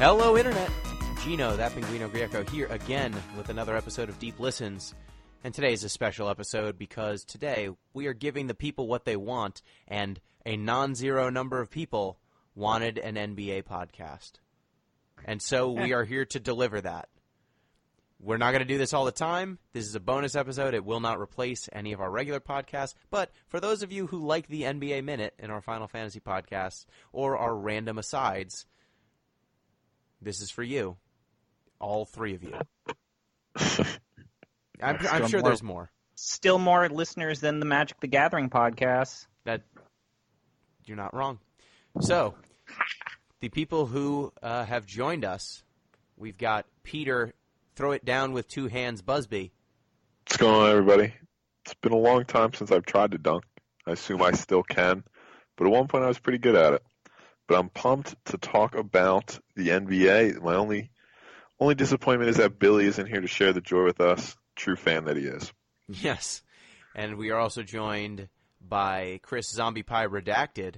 Hello, Internet. Gino, that Pinguino Greco, here again with another episode of Deep Listens. And today is a special episode because today we are giving the people what they want, and a non-zero number of people wanted an NBA podcast. And so we are here to deliver that. We're not going to do this all the time. This is a bonus episode. It will not replace any of our regular podcasts. But for those of you who like the NBA Minute in our Final Fantasy podcasts or our random asides, this is for you. All three of you. I'm sure there's more. Still more listeners than the Magic the Gathering podcast. That you're not wrong. So, the people who have joined us, we've got Peter, throw it down with two hands, Busby. What's going on, everybody? It's been a long time since I've tried to dunk. I assume I still can, but at one point I was pretty good at it. But I'm pumped to talk about the NBA. My only disappointment is that Billy isn't here to share the joy with us. True fan that he is. Yes. And we are also joined by Chris ZombiePie Redacted.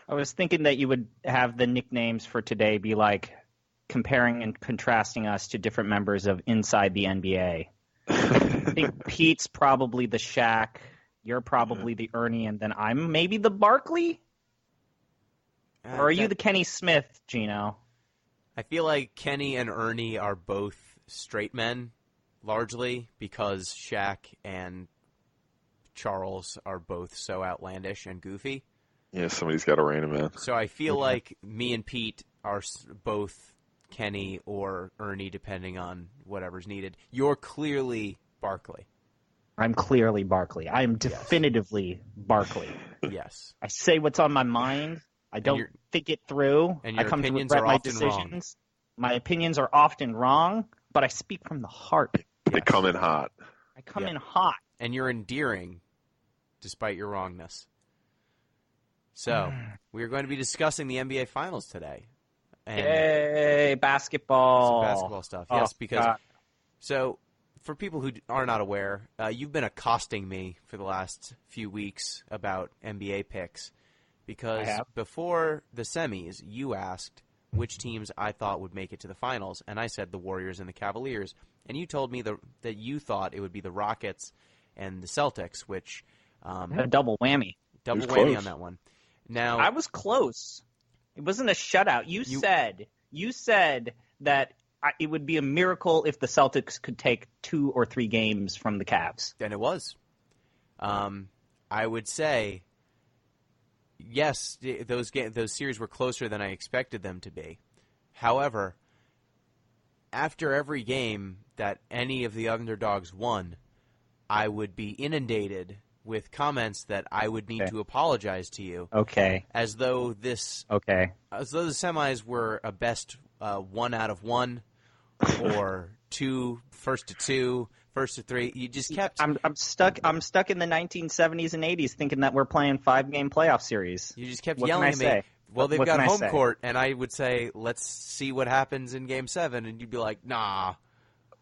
I was thinking that you would have the nicknames for today be like comparing and contrasting us to different members of Inside the NBA. I think Pete's probably the Shaq, you're probably the Ernie, and then I'm maybe the Barkley? Or are you the Kenny Smith, Gino? I feel like Kenny and Ernie are both straight men, largely, because Shaq and Charles are both so outlandish and goofy. Yeah, somebody's got to rein him in. So I feel like me and Pete are both Kenny or Ernie, depending on whatever's needed. You're clearly Barkley. I'm clearly Barkley. I am definitively Barkley. Yes. I say what's on my mind. I don't think it through. And your I come to opinions regret are my often decisions. Wrong. My opinions are often wrong, but I speak from the heart. They come in hot. I come in hot. And you're endearing, despite your wrongness. So, we are going to be discussing the NBA Finals today. And yay, basketball. Some basketball stuff, yes. Because so, for people who are not aware, you've been accosting me for the last few weeks about NBA picks. Because before the semis, you asked which teams I thought would make it to the finals, and I said the Warriors and the Cavaliers. And you told me that you thought it would be the Rockets and the Celtics, which a double whammy. Double whammy on that one. Now I was close. It wasn't a shutout. You said that it would be a miracle if the Celtics could take 2 or 3 games from the Cavs. And it was. I would say, yes, those series were closer than I expected them to be. However, after every game that any of the underdogs won, I would be inundated with comments that I would need to apologize to you. Okay. As though the semis were a best 1 out of 1 or 2, first to 2, first to 3. You just kept. I'm stuck in the 1970s and 80s thinking that we're playing 5-game playoff series. You just kept yelling at me. Well, they've got home court, and I would say, let's see what happens in Game 7, and you'd be like, nah.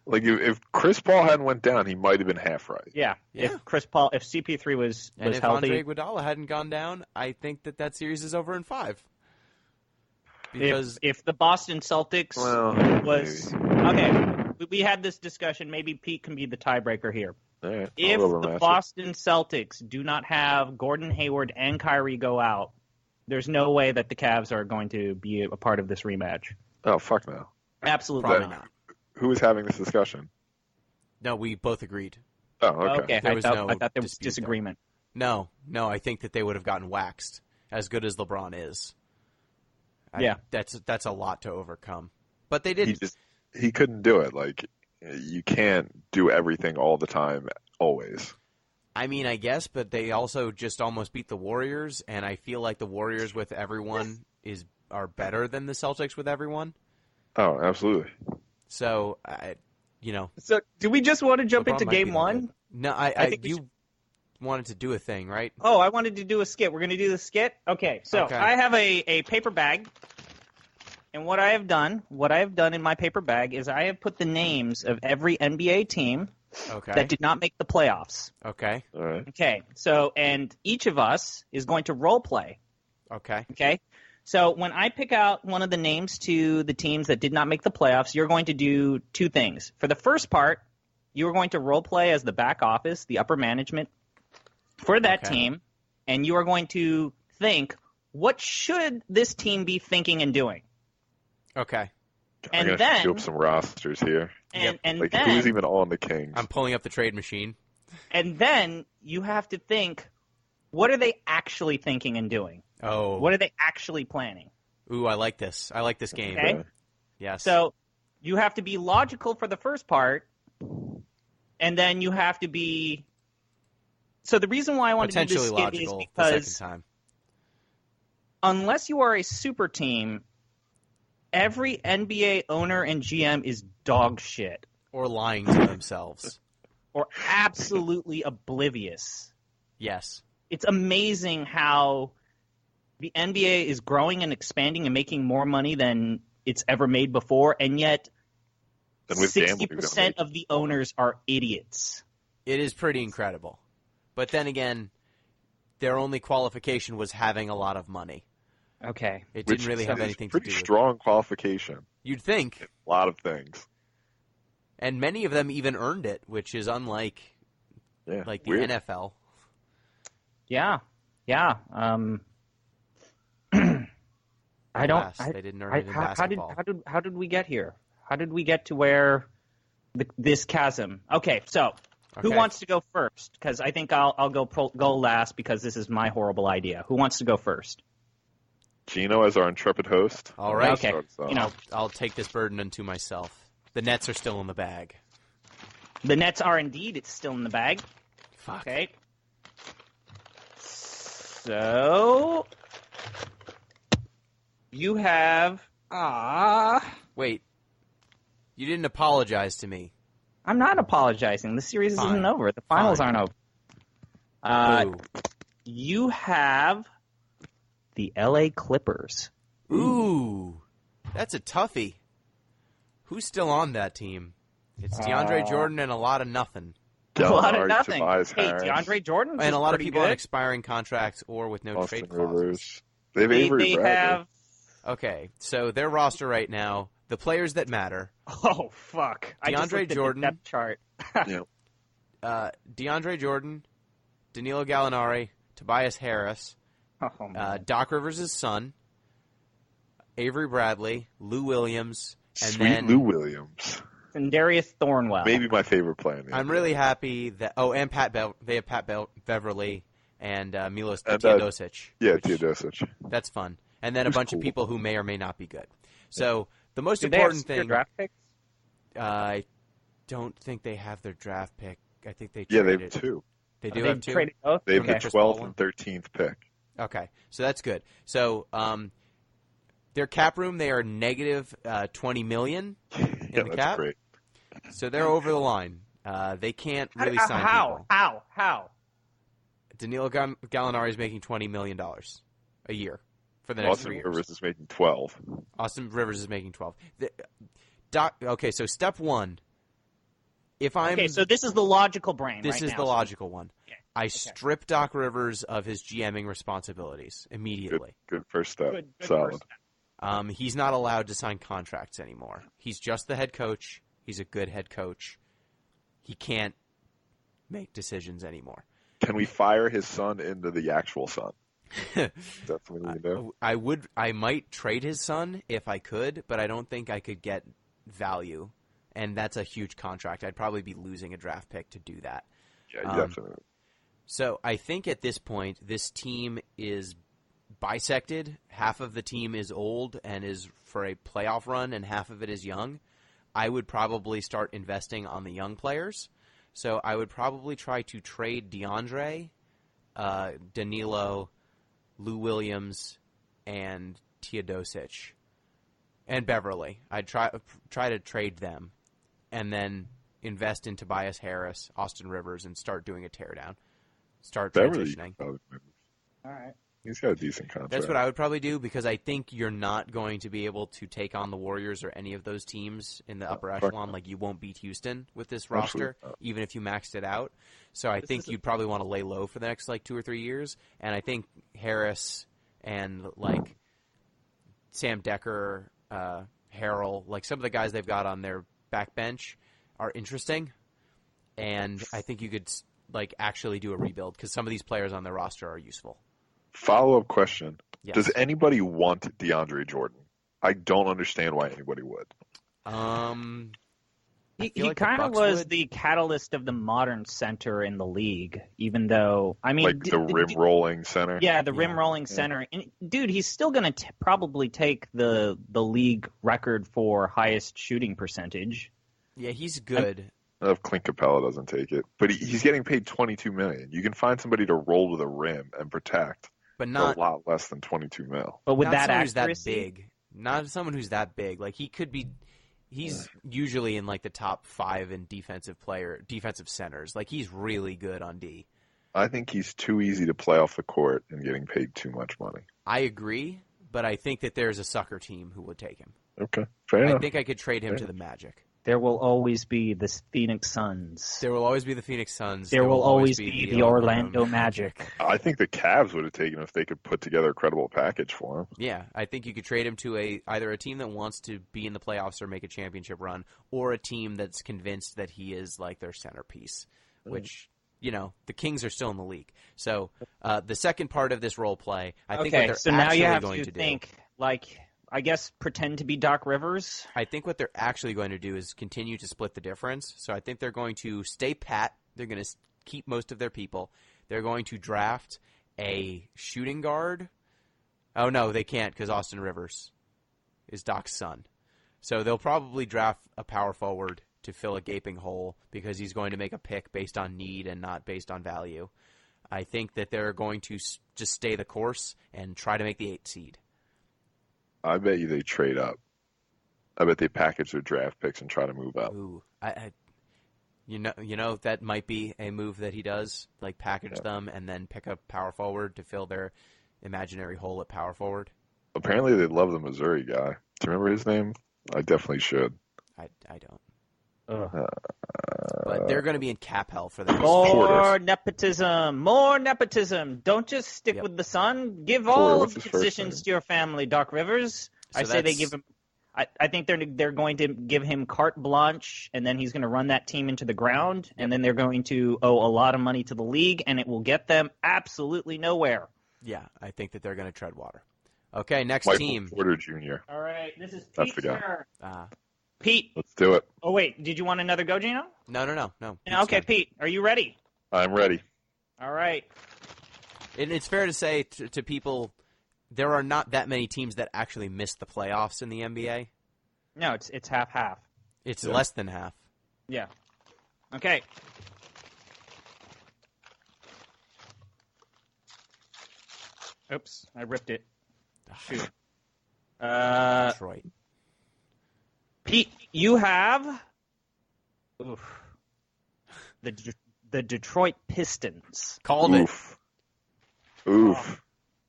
Like, if Chris Paul hadn't went down, he might have been half right. Yeah. If CP3 was and if healthy. Andre Iguodala hadn't gone down, I think that series is over in 5. Because if the Boston Celtics was okay, we had this discussion. Maybe Pete can be the tiebreaker here. Right, if the Boston Celtics do not have Gordon Hayward and Kyrie go out, there's no way that the Cavs are going to be a part of this rematch. Oh, fuck no. Absolutely not. Who was having this discussion? No, we both agreed. Oh, okay. I thought there was disagreement. No, I think that they would have gotten waxed, as good as LeBron is. That's a lot to overcome. But they didn't. He couldn't do it. Like, you can't do everything all the time, always. I mean, I guess, but they also just almost beat the Warriors, and I feel like the Warriors with everyone are better than the Celtics with everyone. Oh, absolutely. So, So, do we just want to jump into Game 1? No, I think you wanted to do a thing, right? Oh, I wanted to do a skit. We're going to do the skit? Okay, so I have a paper bag, and what I have done in my paper bag is I have put the names of every NBA team that did not make the playoffs. Okay. All right. Okay, so, and each of us is going to role play. Okay. Okay? So when I pick out one of the names to the teams that did not make the playoffs, you're going to do two things. For the first part, you are going to role play as the back office, the upper management for that team, and you are going to think, what should this team be thinking and doing? Okay. I'm going to shoot up some rosters here. And like, then, who's even on the Kings? I'm pulling up the trade machine. And then you have to think, what are they actually thinking and doing? Oh. What are they actually planning? Ooh, I like this. I like this game. Okay. Yes. So you have to be logical for the first part, and then you have to be. So the reason why I want to do this skit is because the second time. Unless you are a super team, every NBA owner and GM is dog shit. Or lying to themselves. Or absolutely oblivious. Yes. It's amazing how the NBA is growing and expanding and making more money than it's ever made before, and yet 60% of the owners are idiots. It is pretty incredible. But then again, their only qualification was having a lot of money. Okay. It didn't really have anything to do with it. Pretty strong qualification. You'd think. A lot of things. And many of them even earned it, which is unlike the NFL. Yeah. Yeah. I don't. They didn't earn it in basketball. How did we get here? How did we get to where this chasm? Okay, so who wants to go first? Because I think I'll go last because this is my horrible idea. Who wants to go first? Gino as our intrepid host. All right. Okay. I'll take this burden unto myself. The Nets are still in the bag. The Nets are indeed. It's still in the bag. Fuck. Okay. So you have Wait. You didn't apologize to me. I'm not apologizing. The series isn't over. The finals aren't over. You have the LA Clippers. Ooh. That's a toughie. Who's still on that team? It's DeAndre Jordan and a lot of nothing. A lot of nothing. Hey, DeAndre Jordan and a lot of people on good. expiring contracts or with no Austin trade clauses. Rivers. They have Avery Bradley. Okay, so their roster right now, the players that matter. Oh, fuck. DeAndre Jordan. Depth chart. DeAndre Jordan, Danilo Gallinari, Tobias Harris, Doc Rivers' son, Avery Bradley, Lou Williams, and then Lou Williams. And Darius Thornwell. Maybe my favorite player in the I'm NBA. really happy that and they have Pat Beverly and Milos Teodosic. Teodosic. That's fun. And then a bunch of people who may or may not be good. So the most Do important they have thing. draft picks? I don't think they have their draft pick. I think they Yeah, traded. they have two. They do have two. Traded both? They have the Chris 12th Paul and 13th pick. Okay, so that's good. So their cap room, they are negative $20 million in the that's cap. Great. So they're over the line. They can't really sign people. How? Danilo Gallinari is making $20 million a year for the next 3 years. Austin Rivers is making 12. Austin Rivers is making 12. Okay, so step one. So this is the logical brain. This is now. the logical one. Okay. I strip Doc Rivers of his GMing responsibilities immediately. Good first step. Good Solid. first step. He's not allowed to sign contracts anymore. He's just the head coach. He's a good head coach. He can't make decisions anymore. Can we fire his son into the actual son? That's what we need to do. I might trade his son if I could, but I don't think I could get value. And that's a huge contract. I'd probably be losing a draft pick to do that. Yeah, definitely. So I think at this point, this team is bisected. Half of the team is old and is for a playoff run, and half of it is young. I would probably start investing on the young players. So I would probably try to trade DeAndre, Danilo, Lou Williams, and Teodosic, and Beverly. I'd try to trade them, and then invest in Tobias Harris, Austin Rivers, and start doing a teardown. Start transitioning. All right. He's got a decent contract. That's what I would probably do, because I think you're not going to be able to take on the Warriors or any of those teams in the upper echelon. Like, you won't beat Houston with this roster, even if you maxed it out. So I think you'd probably want to lay low for the next 2 or 3 years. And I think Harris and Sam Decker, Harrell, like some of the guys they've got on their backbench are interesting, and I think you could like actually do a rebuild because some of these players on their roster are useful. Follow-up question. Yes. Does anybody want DeAndre Jordan? I don't understand why anybody would. He like kind of the Bucks was would. the catalyst of the modern center in the league, even though, I mean... Like the rim-rolling center? Yeah, the rim-rolling center. And, dude, he's still going to probably take the league record for highest shooting percentage. Yeah, he's good. If Clint Capella doesn't take it. But he's getting paid $22 million. You can find somebody to roll to the rim and protect But for not a lot less than $22 million. But with not that someone who's that accuracy... big. Not someone who's that big. Like he could be. He's usually in like the top 5 in defensive centers. Like he's really good on D. I think he's too easy to play off the court and getting paid too much money. I agree, but I think that there's a sucker team who would take him. Okay, fair enough. I think I could trade him to the Magic. There will always be the Phoenix Suns. There will always be the Phoenix Suns. There will always be the Orlando Magic. I think the Cavs would have taken him if they could put together a credible package for him. Yeah, I think you could trade him to either a team that wants to be in the playoffs or make a championship run, or a team that's convinced that he is like their centerpiece, which, you know, the Kings are still in the league. So the second part of this role play, I think what they're so now actually you have going to do. think, like, I guess pretend to be Doc Rivers. I think what they're actually going to do is continue to split the difference. So I think they're going to stay pat. They're going to keep most of their people. They're going to draft a shooting guard. Oh, no, they can't because Austin Rivers is Doc's son. So they'll probably draft a power forward to fill a gaping hole because he's going to make a pick based on need and not based on value. I think that they're going to just stay the course and try to make the 8th seed. I bet you they trade up. I bet they package their draft picks and try to move up. Ooh, you know that might be a move that he does, like package them and then pick up power forward to fill their imaginary hole at power forward. Apparently they love the Missouri guy. Do you remember his name? I definitely should. I don't. Ugh. But they're going to be in cap hell for that. More nepotism. More nepotism. Don't just stick with the son. Give all of the positions to your family, Doc Rivers. So I say they give him. I think they're going to give him carte blanche, and then he's going to run that team into the ground, and then they're going to owe a lot of money to the league, and it will get them absolutely nowhere. Yeah, I think that they're going to tread water. Okay, next Michael team. Porter Jr. All right, this is That's Pete's the guy. turn. Pete. Let's do it. Oh, wait. Did you want another go, Gino? No. Okay, Pete. Are you ready? I'm ready. All right. And it's fair to say to people, there are not that many teams that actually miss the playoffs in the NBA. No, it's half-half. It's less than half. Yeah. Okay. Oops, I ripped it. Shoot. Detroit. Pete, you have the Detroit Pistons. Called it. Oof.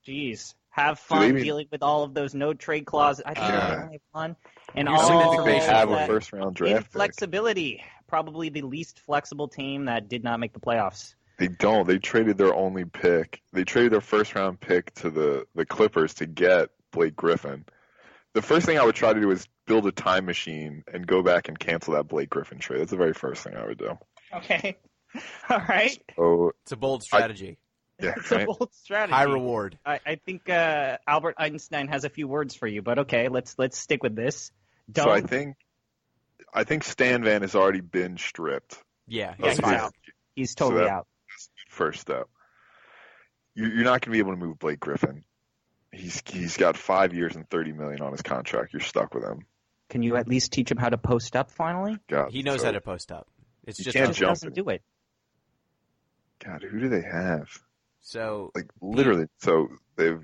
Jeez. Have fun dealing with all of those no trade clauses. I think they only have fun. And all they have that a first round draft inflexibility. Probably the least flexible team that did not make the playoffs. They don't. They traded their only pick. They traded their first round pick to the Clippers to get Blake Griffin. The first thing I would try to do is build a time machine and go back and cancel that Blake Griffin trade. That's the very first thing I would do. Okay. All right. So it's a bold strategy. It's a bold strategy. High reward. I think Albert Einstein has a few words for you, but okay, let's stick with this. So I think Stan Van has already been stripped. Yeah, he's out. He's totally out. That's the first step. You're not going to be able to move Blake Griffin. He's got 5 years and $30 million on his contract. You're stuck with him. Can you at least teach him how to post up finally? God, he knows how to post up. It's just can't jump doesn't do it. God, who do they have? So literally, so they've.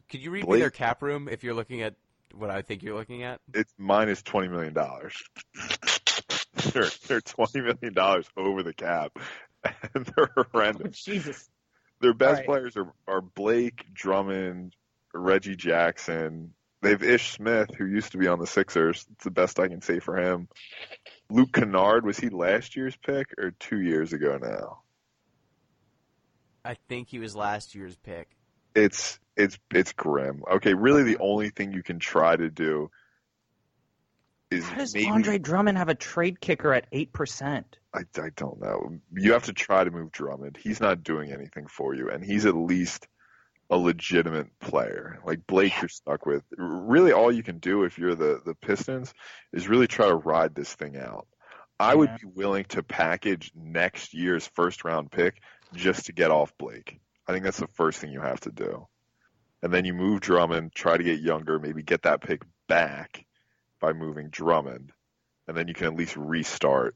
Could you read me their cap room if you're looking at what I think you're looking at? It's minus $20 million. They're $20 million over the cap, and they're horrendous. Oh, Jesus. Their best players are Blake, Drummond, Reggie Jackson. They have Ish Smith, who used to be on the Sixers. It's the best I can say for him. Luke Kennard, was he last year's pick or 2 years ago now? I think he was last year's pick. It's It's grim. Okay, really the only thing you can try to do is How does maybe Andre Drummond have a trade kicker at 8%? I don't know. You have to try to move Drummond. He's not doing anything for you, and he's at least a legitimate player. Like Blake, you're stuck with. Really, all you can do if you're the Pistons is really try to ride this thing out. I would be willing to package next year's first round pick just to get off Blake. I think that's the first thing you have to do. And then you move Drummond, try to get younger, maybe get that pick back by moving Drummond. And then you can at least restart.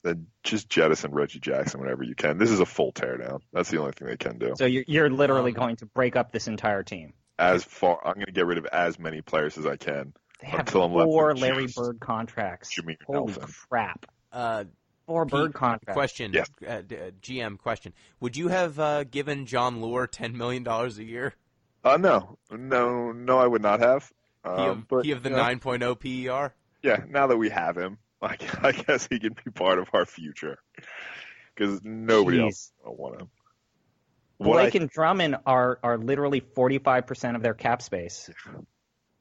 Then just jettison Reggie Jackson whenever you can. This is a full teardown. That's the only thing they can do. So you're literally going to break up this entire team. I'm going to get rid of as many players as I can. They have until I'm left 4 with Larry just Bird contracts. Jimmy Holy Nelson. crap. 4 Pete, Bird contracts. Question. Yes. GM question. Would you have given John Lure $10 million a year? No, I would not have. He of the 9.0 PER? Yeah, now that we have him, I guess he can be part of our future. Because nobody else will want him. Blake and Drummond are literally 45% of their cap space.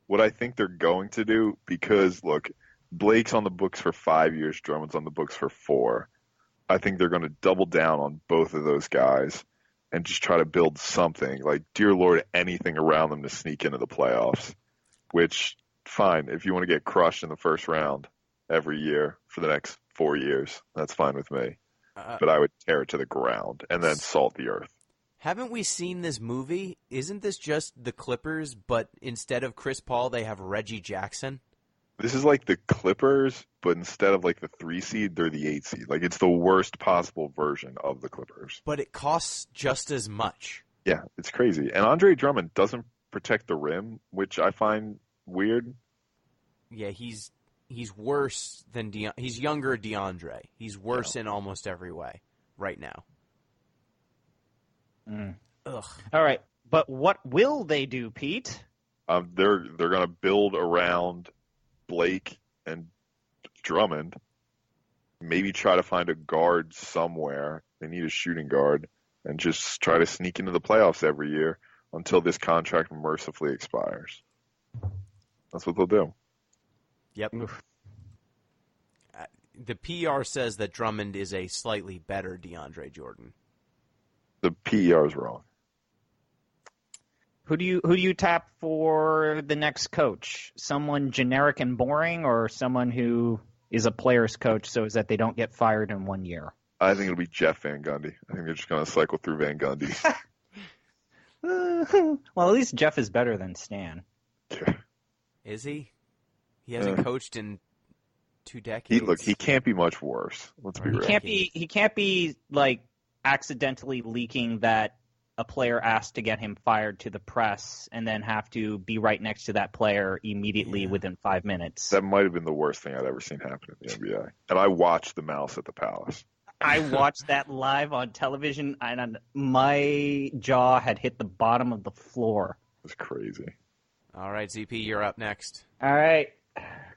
What I think they're going to do, because, look, Blake's on the books for 5 years, Drummond's on the books for 4. I think they're going to double down on both of those guys and just try to build something. Like, dear Lord, anything around them to sneak into the playoffs. Which, fine, if you want to get crushed in the first round every year for the next 4 years, that's fine with me. But I would tear it to the ground and then salt the earth. Haven't we seen this movie? Isn't this just the Clippers, but instead of Chris Paul, they have Reggie Jackson? This is like the Clippers, but instead of like the 3 seed, they're the 8 seed. Like, it's the worst possible version of the Clippers. But it costs just as much. Yeah, it's crazy. And Andre Drummond doesn't protect the rim, which I find weird. Yeah, he's worse than he's younger DeAndre. He's worse in almost every way right now. Ugh. All right, but what will they do, Pete? They're going to build around Blake and Drummond. Maybe try to find a guard somewhere. They need a shooting guard, and just try to sneak into the playoffs every year until this contract mercifully expires. That's what they'll do. Yep. The PR says that Drummond is a slightly better DeAndre Jordan. The PER is wrong. Who do you tap for the next coach? Someone generic and boring, or someone who is a player's coach so that they don't get fired in 1 year? I think it'll be Jeff Van Gundy. I think they're just going to cycle through Van Gundy. Well, at least Jeff is better than Stan. Is he? He hasn't coached in 2 decades. He can't be much worse. Let's be real. He can't be like accidentally leaking that a player asked to get him fired to the press and then have to be right next to that player immediately within 5 minutes. That might have been the worst thing I'd ever seen happen in the NBA. And I watched the mouse at the Palace. I watched that live on television, and my jaw had hit the bottom of the floor. It was crazy. All right, ZP, you're up next. All right.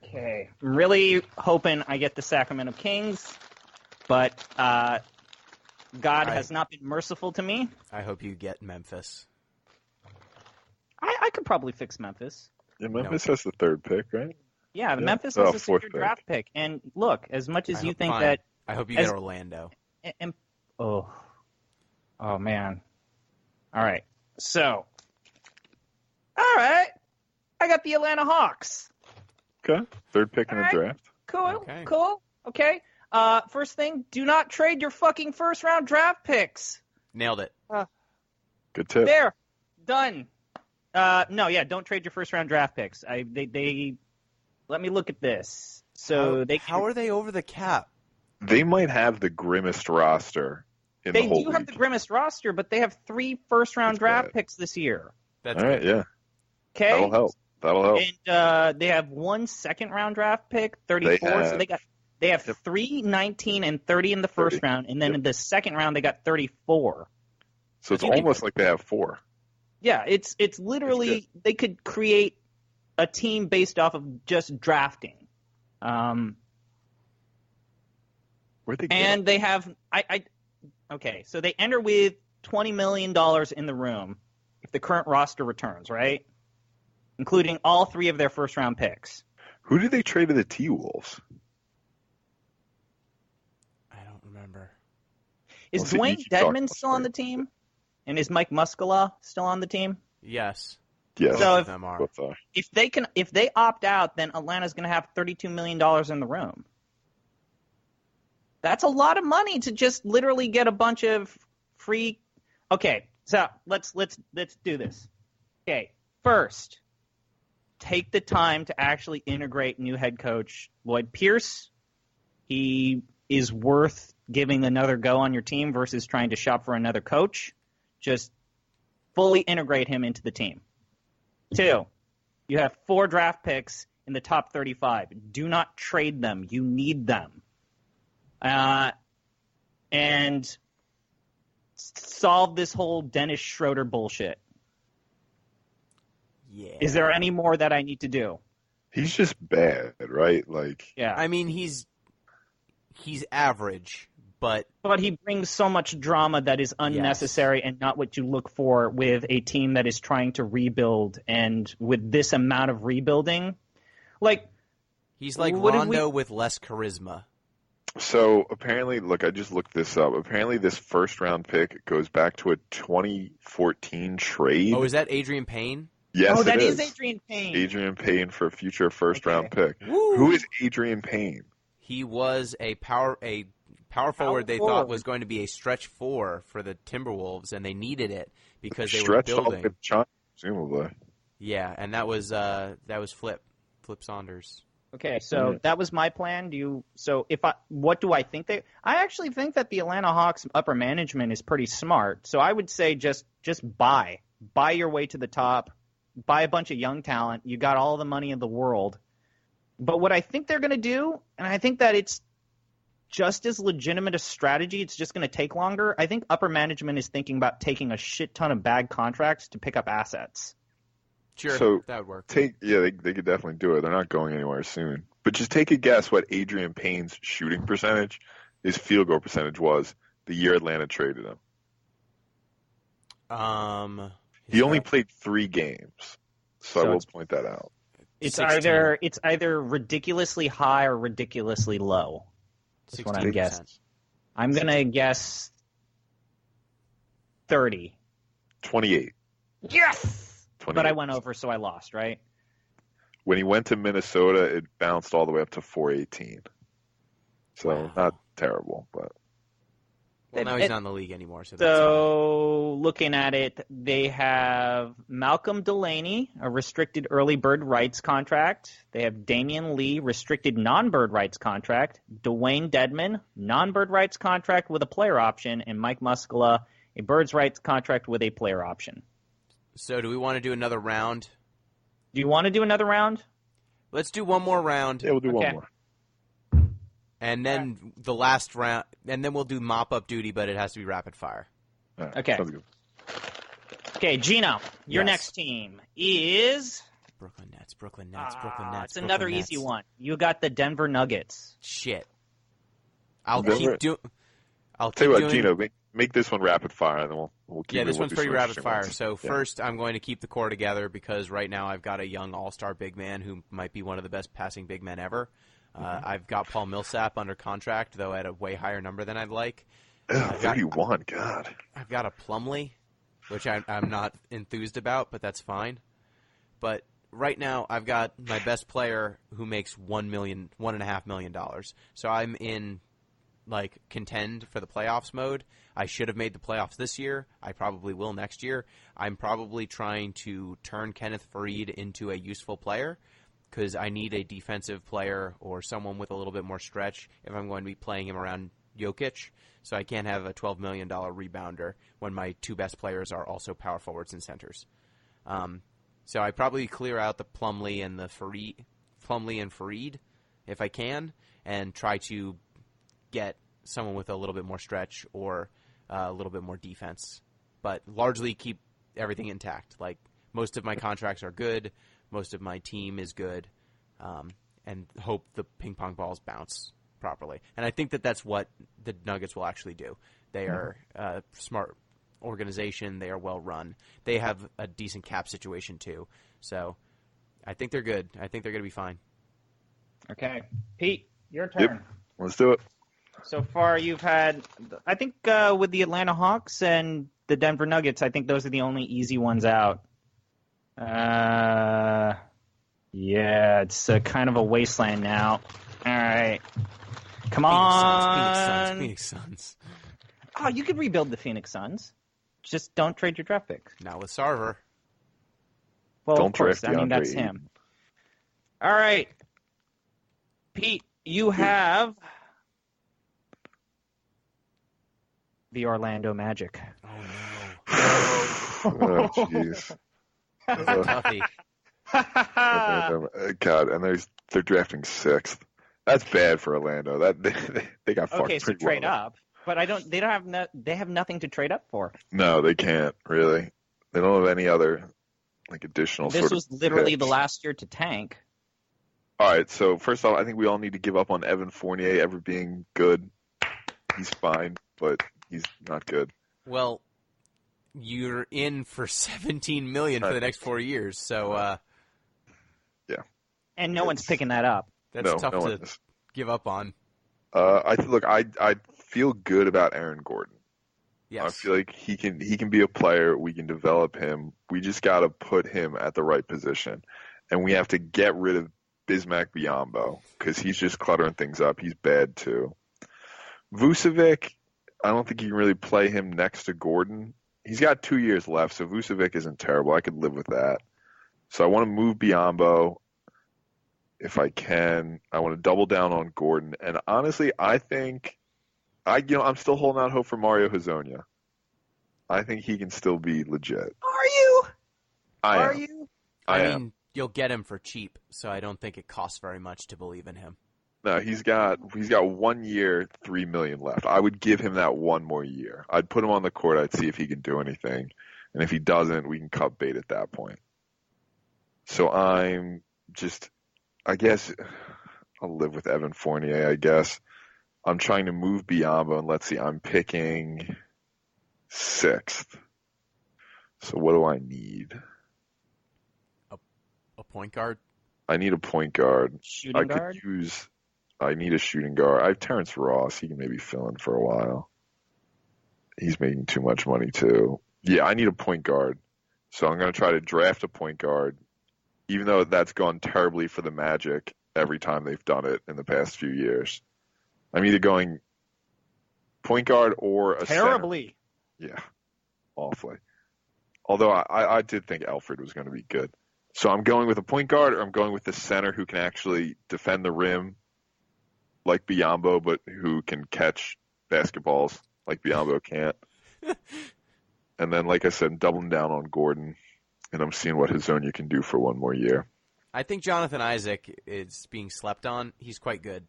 Okay. I'm really hoping I get the Sacramento Kings, but God has not been merciful to me. I hope you get Memphis. I could probably fix Memphis. Yeah, Memphis has the 3rd pick, right? Yeah, Memphis has a 4th secure draft pick. And look, as much as you think fine. that... I hope you get Orlando. Oh, man. All right. So, all right. I got the Atlanta Hawks. Okay. 3rd pick in the draft. Cool. Okay. First thing, do not trade your fucking first-round draft picks. Nailed it. Good tip. There. Done. Don't trade your first-round draft picks. They let me look at this. So how are they over the cap? They might have the grimmest roster in the whole league. They do have the grimmest roster, but they have 3 first-round draft picks this year. That's all right, good. yeah. Okay. That'll help. And they have 1 second-round draft pick, 34. So they have 3, 19, and 30 in the first round, and then in the second round they got 34. So it's almost like they have 4. Yeah, it's literally they could create a team based off of just drafting. Where'd they and they have okay, so they enter with $20 million in the room. the current roster returns, right? Including all 3 of their first-round picks. Who did they trade to the T-Wolves? I don't remember. Is Well, see, you Dwayne keep talking Dedman about still on the team? And is Mike Muscala still on the team? Yes. Yes. So Both if- of them are. Both are. If they opt out, then Atlanta's going to have $32 million in the room. That's a lot of money to just literally get a bunch of free. Okay, so let's do this. Okay, first, take the time to actually integrate new head coach Lloyd Pierce. He is worth giving another go on your team versus trying to shop for another coach. Just fully integrate him into the team. 2, you have 4 draft picks in the top 35. Do not trade them. You need them. And solve this whole Dennis Schroeder bullshit. Yeah. Is there any more that I need to do? He's just bad, right? Like, Yeah. I mean, he's average, but But he brings so much drama that is unnecessary and not what you look for with a team that is trying to rebuild. And with this amount of rebuilding, like, he's like What did Rondo with less charisma. so apparently, look, I just looked this up. Apparently, this first-round pick goes back to a 2014 trade. Oh, is that Adrian Payne? Yes, that it is Adrian Payne. Adrian Payne for a future first-round Okay. pick. Woo! Who is Adrian Payne? He was a power forward they thought forward. was going to be a stretch 4 for the Timberwolves, and they needed it because they were Stretched all the way building. to China, presumably. Yeah, and that was Flip Saunders. Okay, so that was my plan. What do I think I actually think that the Atlanta Hawks upper management is pretty smart. So I would say just buy your way to the top, buy a bunch of young talent. You got all the money in the world. But what I think they're going to do, and I think that it's just as legitimate a strategy, it's just going to take longer. I think upper management is thinking about taking a shit ton of bad contracts to pick up assets. Sure, So, that would work. they could definitely do it. They're not going anywhere soon. But just take a guess what Adrian Payne's shooting percentage, his field goal percentage was the year Atlanta traded him. He only played 3 games, so I will point that out. It's 16. either ridiculously high or ridiculously low. That's what I'm 16%. guessing. I'm gonna guess 30. 28. Yes. 28. But I went over, so I lost, right? When he went to Minnesota, it bounced all the way up to 418. So Wow. not terrible, but Well, now he's not in the league anymore, so that's So looking at it, they have Malcolm Delaney, a restricted early bird rights contract. They have Damian Lee, restricted non-bird rights contract. Dwayne Dedman, non-bird rights contract with a player option. And Mike Muscala, a bird's rights contract with a player option. fine. So do we want to do another round? Do you want to do another round? Let's do one more round, yeah, we'll do Okay. one more. and then the last round, and then we'll do mop-up duty, but it has to be rapid fire. All right, Okay. sounds good. Okay, Gino, your Yes. next team is... Brooklyn Nets, Brooklyn Nets, Brooklyn Nets. It's another Brooklyn easy Nets. one. You got the Denver Nuggets. Shit. I'll Denver- keep doing. I'll Tell keep you what, doing. Gino, make this one rapid fire, and then we'll keep Yeah, it. this We'll one's do pretty some rapid interesting fire. ones. So Yeah. first, I'm going to keep the core together because right now I've got a young all-star big man who might be one of the best passing big men ever. I've got Paul Millsap under contract, though at a way higher number than I'd like. Ugh, 31, God. I've got a Plumlee, which I'm not enthused about, but that's fine. But right now, I've got my best player who makes $1.5 million. So I'm in contend for the playoffs mode. I should have made the playoffs this year. I probably will next year. I'm probably trying to turn Kenneth Faried into a useful player because I need a defensive player or someone with a little bit more stretch if I'm going to be playing him around Jokic. So I can't have a $12 million rebounder when my 2 best players are also power forwards and centers. So I probably clear out the Plumlee and Faried if I can, and try to get someone with a little bit more stretch or a little bit more defense, but largely keep everything intact. Like most of my contracts are good, most of my team is good, and hope the ping pong balls bounce properly. And I think that that's what the Nuggets will actually do. They are smart organization. They are well run. They have a decent cap situation too. So I think they're good. I think they're going to be fine. Okay. Pete, your turn. Yep. Let's do it. So far, you've had, I think, with the Atlanta Hawks and the Denver Nuggets, I think those are the only easy ones out. Yeah, it's kind of a wasteland now. All right. Come on. Phoenix Suns. Oh, you could rebuild the Phoenix Suns. Just don't trade your draft picks. Not with Sarver. Well, Don't of course. draft I mean, DeAndre that's Ayton. him. All right. Pete, you have the Orlando Magic. Oh, no. Oh, jeez. That's a toughie. God, and they're drafting 6th. That's bad for Orlando. They got fucked Okay, so pretty trade well. up. But they don't have they have nothing to trade up for. No, they can't, really. They don't have any other additional This sort of was literally picks. the last year to tank. All right, so first off, I think we all need to give up on Evan Fournier ever being good. He's fine, but he's not good. Well, you're in for $17 million for the next 4 years, so Yeah. And no one's picking that up. that's No, tough no to one is. give up on. I feel good about Aaron Gordon. Yes. I feel like he can be a player. We can develop him. We just got to put him at the right position, and we have to get rid of Bismack Biyombo because he's just cluttering things up. He's bad too. Vucevic, I don't think you can really play him next to Gordon. He's got 2 years left, so Vucevic isn't terrible. I could live with that. So I want to move Biyombo if I can. I want to double down on Gordon, and honestly, I think I'm still holding out hope for Mario Hezonja. I think he can still be legit. Are you? I am. You? I I am. mean, you'll get him for cheap, so I don't think it costs very much to believe in him. No, he's got 1 year, $3 million left. I would give him that one more year. I'd put him on the court. I'd see if he can do anything, and if he doesn't, we can cut bait at that point. So I guess I'll live with Evan Fournier. I guess I'm trying to move Biyombo, and let's see, I'm picking 6th. So what do I need? A point guard? I need a point guard. Shooting guard? I need a shooting guard. I have Terrence Ross. He can maybe fill in for a while. He's making too much money too. Yeah, I need a point guard. So I'm going to try to draft a point guard, even though that's gone terribly for the Magic every time they've done it in the past few years. I'm either going point guard or a Terribly. center. Yeah, awfully. Although I did think Alfred was going to be good. So I'm going with a point guard, or I'm going with the center who can actually defend the rim like Biyombo, but who can catch basketballs like Biyombo can't. And then, like I said, doubling down on Gordon, and I'm seeing what Hezonja can do for one more year. I think Jonathan Isaac is being slept on. He's quite good.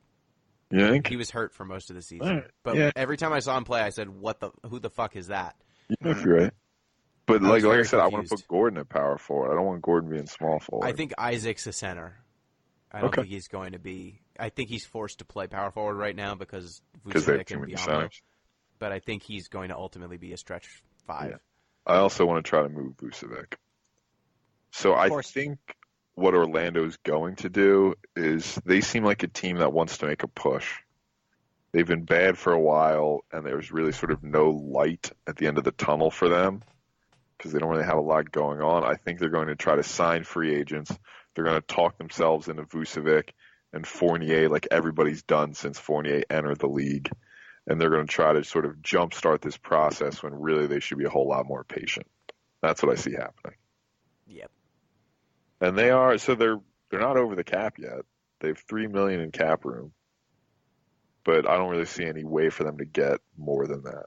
You think? He was hurt for most of the season. All right. But Yeah. every time I saw him play, I said, who the fuck is that? You know if you're right. But I was like I very said, I want to confused. put Gordon at power forward. I don't want Gordon being small forward. I think Isaac's a center. I don't Okay. think he's going to be. I think he's forced to play power forward right now because they have Vucevic too and many Biyombo. centers. But I think he's going to ultimately be a stretch 5. Yeah. I also want to try to move Vucevic. So I think what Orlando's going to do is they seem like a team that wants to make a push. They've been bad for a while, and there's really sort of no light at the end of the tunnel for them because they don't really have a lot going on. I think they're going to try to sign free agents. They're going to talk themselves into Vucevic and Fournier like everybody's done since Fournier entered the league. And they're going to try to sort of jumpstart this process when really they should be a whole lot more patient. That's what I see happening. Yep. And they're not over the cap yet. They have $3 million in cap room. But I don't really see any way for them to get more than that.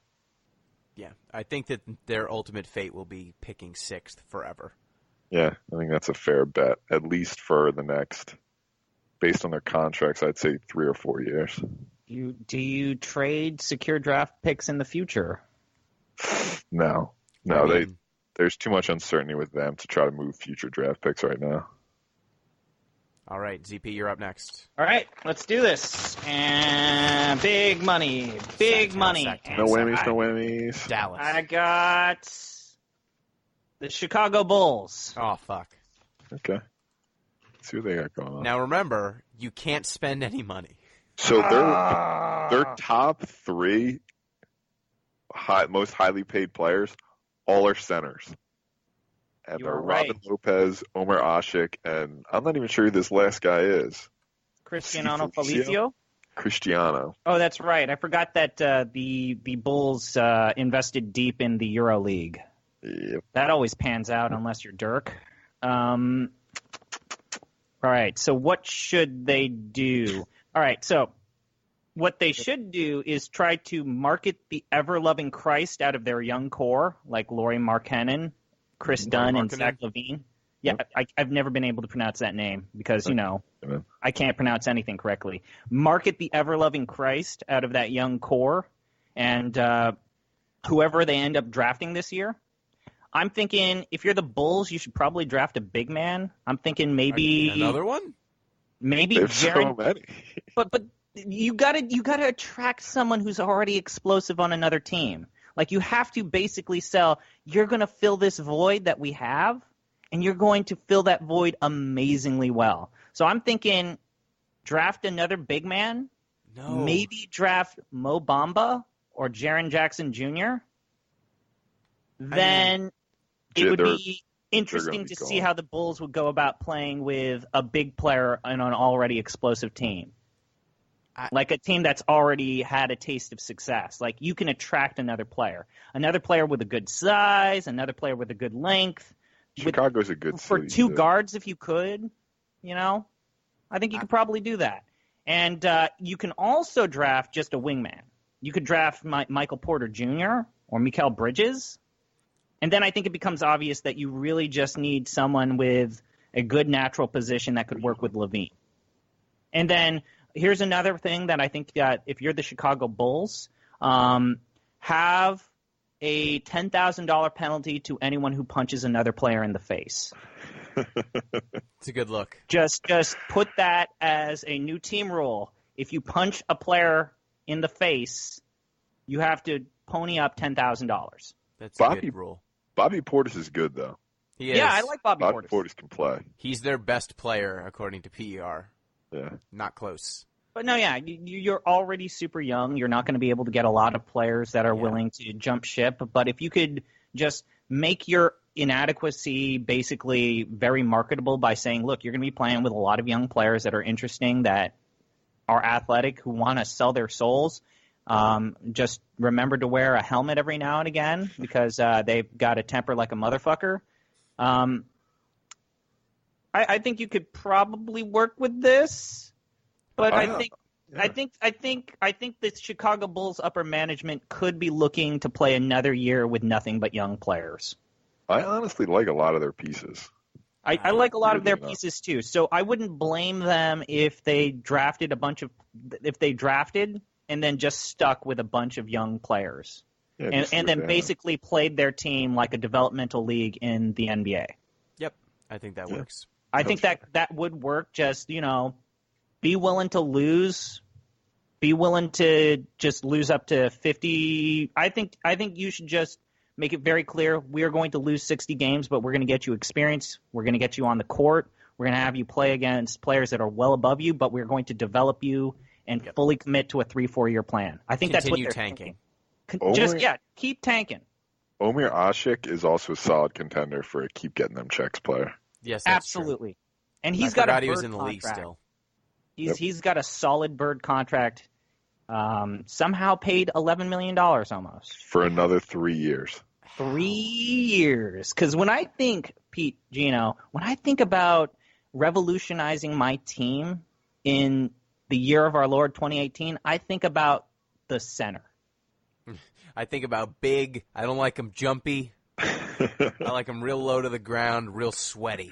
Yeah. I think that their ultimate fate will be picking 6th forever. Yeah, I think that's a fair bet, at least for the next, based on their contracts, I'd say 3 or 4 years. Do you trade secure draft picks in the future? No, I mean, there's too much uncertainty with them to try to move future draft picks right now. All right, ZP, you're up next. All right, let's do this. And big money, big money. No whammies, no whammies. Dallas. I got the Chicago Bulls. Oh, fuck. Okay. Let's see what they got going on. Now remember, you can't spend any money. So their top three most highly paid players all are centers. And You they're are right. Robin Lopez, Omer Asik, and I'm not even sure who this last guy is. Cristiano Felicio? Felicio. Cristiano. Oh, that's right. I forgot that the Bulls invested deep in the Euro League. Yep. That always pans out unless you're Dirk. All right, so what should they do? All right, so what they should do is try to market the ever-loving Christ out of their young core, like Lauri Markkanen, Chris Dunn, and Zach LaVine. Yeah, I've never been able to pronounce that name because, I can't pronounce anything correctly. Market the ever-loving Christ out of that young core, and whoever they end up drafting this year. I'm thinking if you're the Bulls, you should probably draft a big man. I'm thinking maybe another one. Maybe There's Jaren. so many. But you gotta attract someone who's already explosive on another team. Like you have to basically sell. You're gonna fill this void that we have, and you're going to fill that void amazingly well. So I'm thinking, draft another big man. No. Maybe draft Mo Bamba or Jaren Jackson Jr. Then it would be interesting to see how the Bulls would go about playing with a big player on an already explosive team. Like a team that's already had a taste of success. Like you can attract another player with a good size, another player with a good length. Chicago's a good for city, two too. guards if you could, I think you could probably do that. And you can also draft just a wingman. You could draft Michael Porter Jr. or Mikal Bridges. And then I think it becomes obvious that you really just need someone with a good natural position that could work with LaVine. And then here's another thing that I think that if you're the Chicago Bulls, have a $10,000 penalty to anyone who punches another player in the face. It's a good look. Just put that as a new team rule. If you punch a player in the face, you have to pony up $10,000. That's a good rule. Bobby Portis is good, though. He is. Yeah, I like Bobby Portis. Bobby Portis can play. He's their best player, according to PER. Yeah. Not close. But no, yeah, you're already super young. You're not going to be able to get a lot of players that are willing to jump ship. But if you could just make your inadequacy basically very marketable by saying, look, you're going to be playing with a lot of young players that are interesting, that are athletic, who want to sell their souls. Just remember to wear a helmet every now and again because they've got a temper like a motherfucker. I think you could probably work with this, but I think the Chicago Bulls upper management could be looking to play another year with nothing but young players. I honestly like a lot of their pieces. I like a lot of their pieces too. So I wouldn't blame them if they drafted and then just stuck with a bunch of young players. Yeah, and then basically played their team like a developmental league in the NBA. Yep, I think that works. I think that would work. Just, be willing to lose. Be willing to just lose up to 50. I think you should just make it very clear we are going to lose 60 games, but we're going to get you experience. We're going to get you on the court. We're going to have you play against players that are well above you, but we're going to develop you and fully commit to a 3-4 year plan. I think that's what they're tanking. Keep tanking. Omer Asik is also a solid contender for a keep getting them checks player. Yes, that's absolutely. True. And he's got a bird he was in the contract. league still. He's got a solid bird contract. Somehow paid $11 million almost for another 3 years. 3 years. Because when I think, Gino, when I think about revolutionizing my team in the year of our Lord 2018, I think about the center. I think about big. I don't like him jumpy. I like him real low to the ground, real sweaty.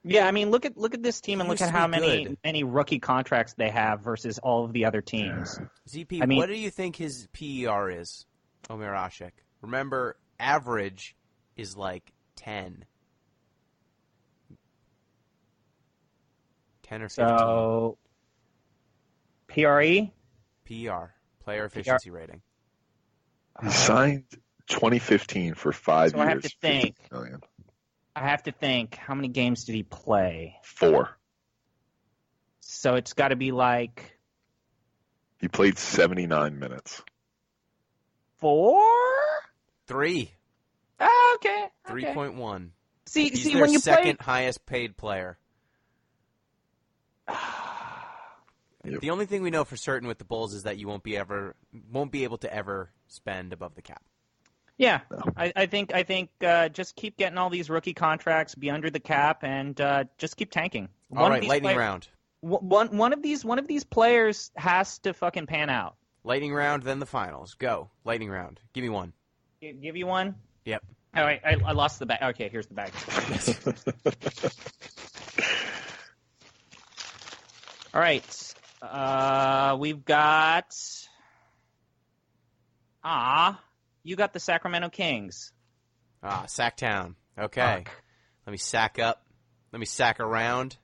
Yeah, I mean, look at this team and look at how many rookie contracts they have versus all of the other teams. ZP, what do you think his PER is, Omer Asik? Remember, average is like 10. I like him real low to the ground, real sweaty. Yeah, I mean, look at this team and look at how many rookie contracts they have versus all of the other teams. ZP, what do you think his PER is, Omer Asik? Remember, average is like 10. 10 or 15. So, PRE? PR, player efficiency rating. He signed 2015 for 5 So years. I have to think. 50 million. I have to think. How many games did he play? 4. So it's got to be like He played 79 minutes. 4? 3. Oh, okay. 3.1. See, He's see, their when you second highest paid player. Yep. The only thing we know for certain with the Bulls is that you won't be able to ever spend above the cap. Yeah, No. I think just keep getting all these rookie contracts, be under the cap, and just keep tanking. All right, lightning round. One of these players has to fucking pan out. Lightning round, then the finals. Go. Lightning round. Give me one. Give you one? Yep. All right, I lost the bag. Okay, here's the bag. All right. We've got... you got the Sacramento Kings. Sacktown. Okay. Fuck. Let me sack up. Let me sack around.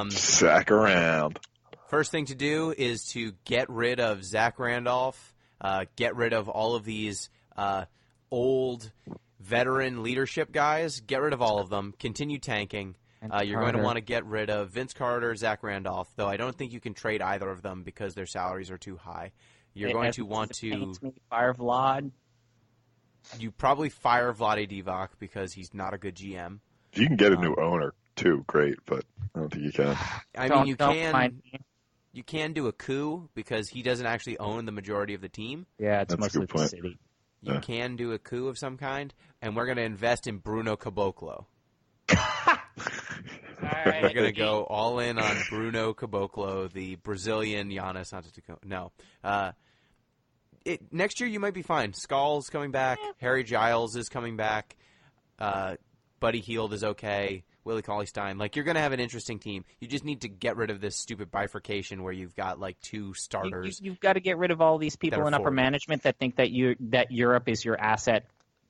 Sack around. First thing to do is to get rid of Zach Randolph, get rid of all of these old veteran leadership guys, get rid of all of them, continue tanking. You're going to want to get rid of Vince Carter, Zach Randolph, though I don't think you can trade either of them because their salaries are too high. You're going to want to... Fire Vlad. You probably fire Vlade Divac because he's not a good GM. You can get a new owner, too. Great, but I don't think you can. I mean, you can do a coup because he doesn't actually own the majority of the team. Yeah, it's That's a mostly good the point. city. You can do a coup of some kind, and we're going to invest in Bruno Caboclo. We're going to go all in on Bruno Caboclo, the Brazilian Giannis Antetokounmpo. No. Next year you might be fine. Skull's coming back. Harry Giles is coming back. Buddy Hield is okay. Willie Cauley-Stein. Like, you're going to have an interesting team. You just need to get rid of this stupid bifurcation where you've got, like, 2 starters. You've got to get rid of all these people in upper management that think that Europe is your asset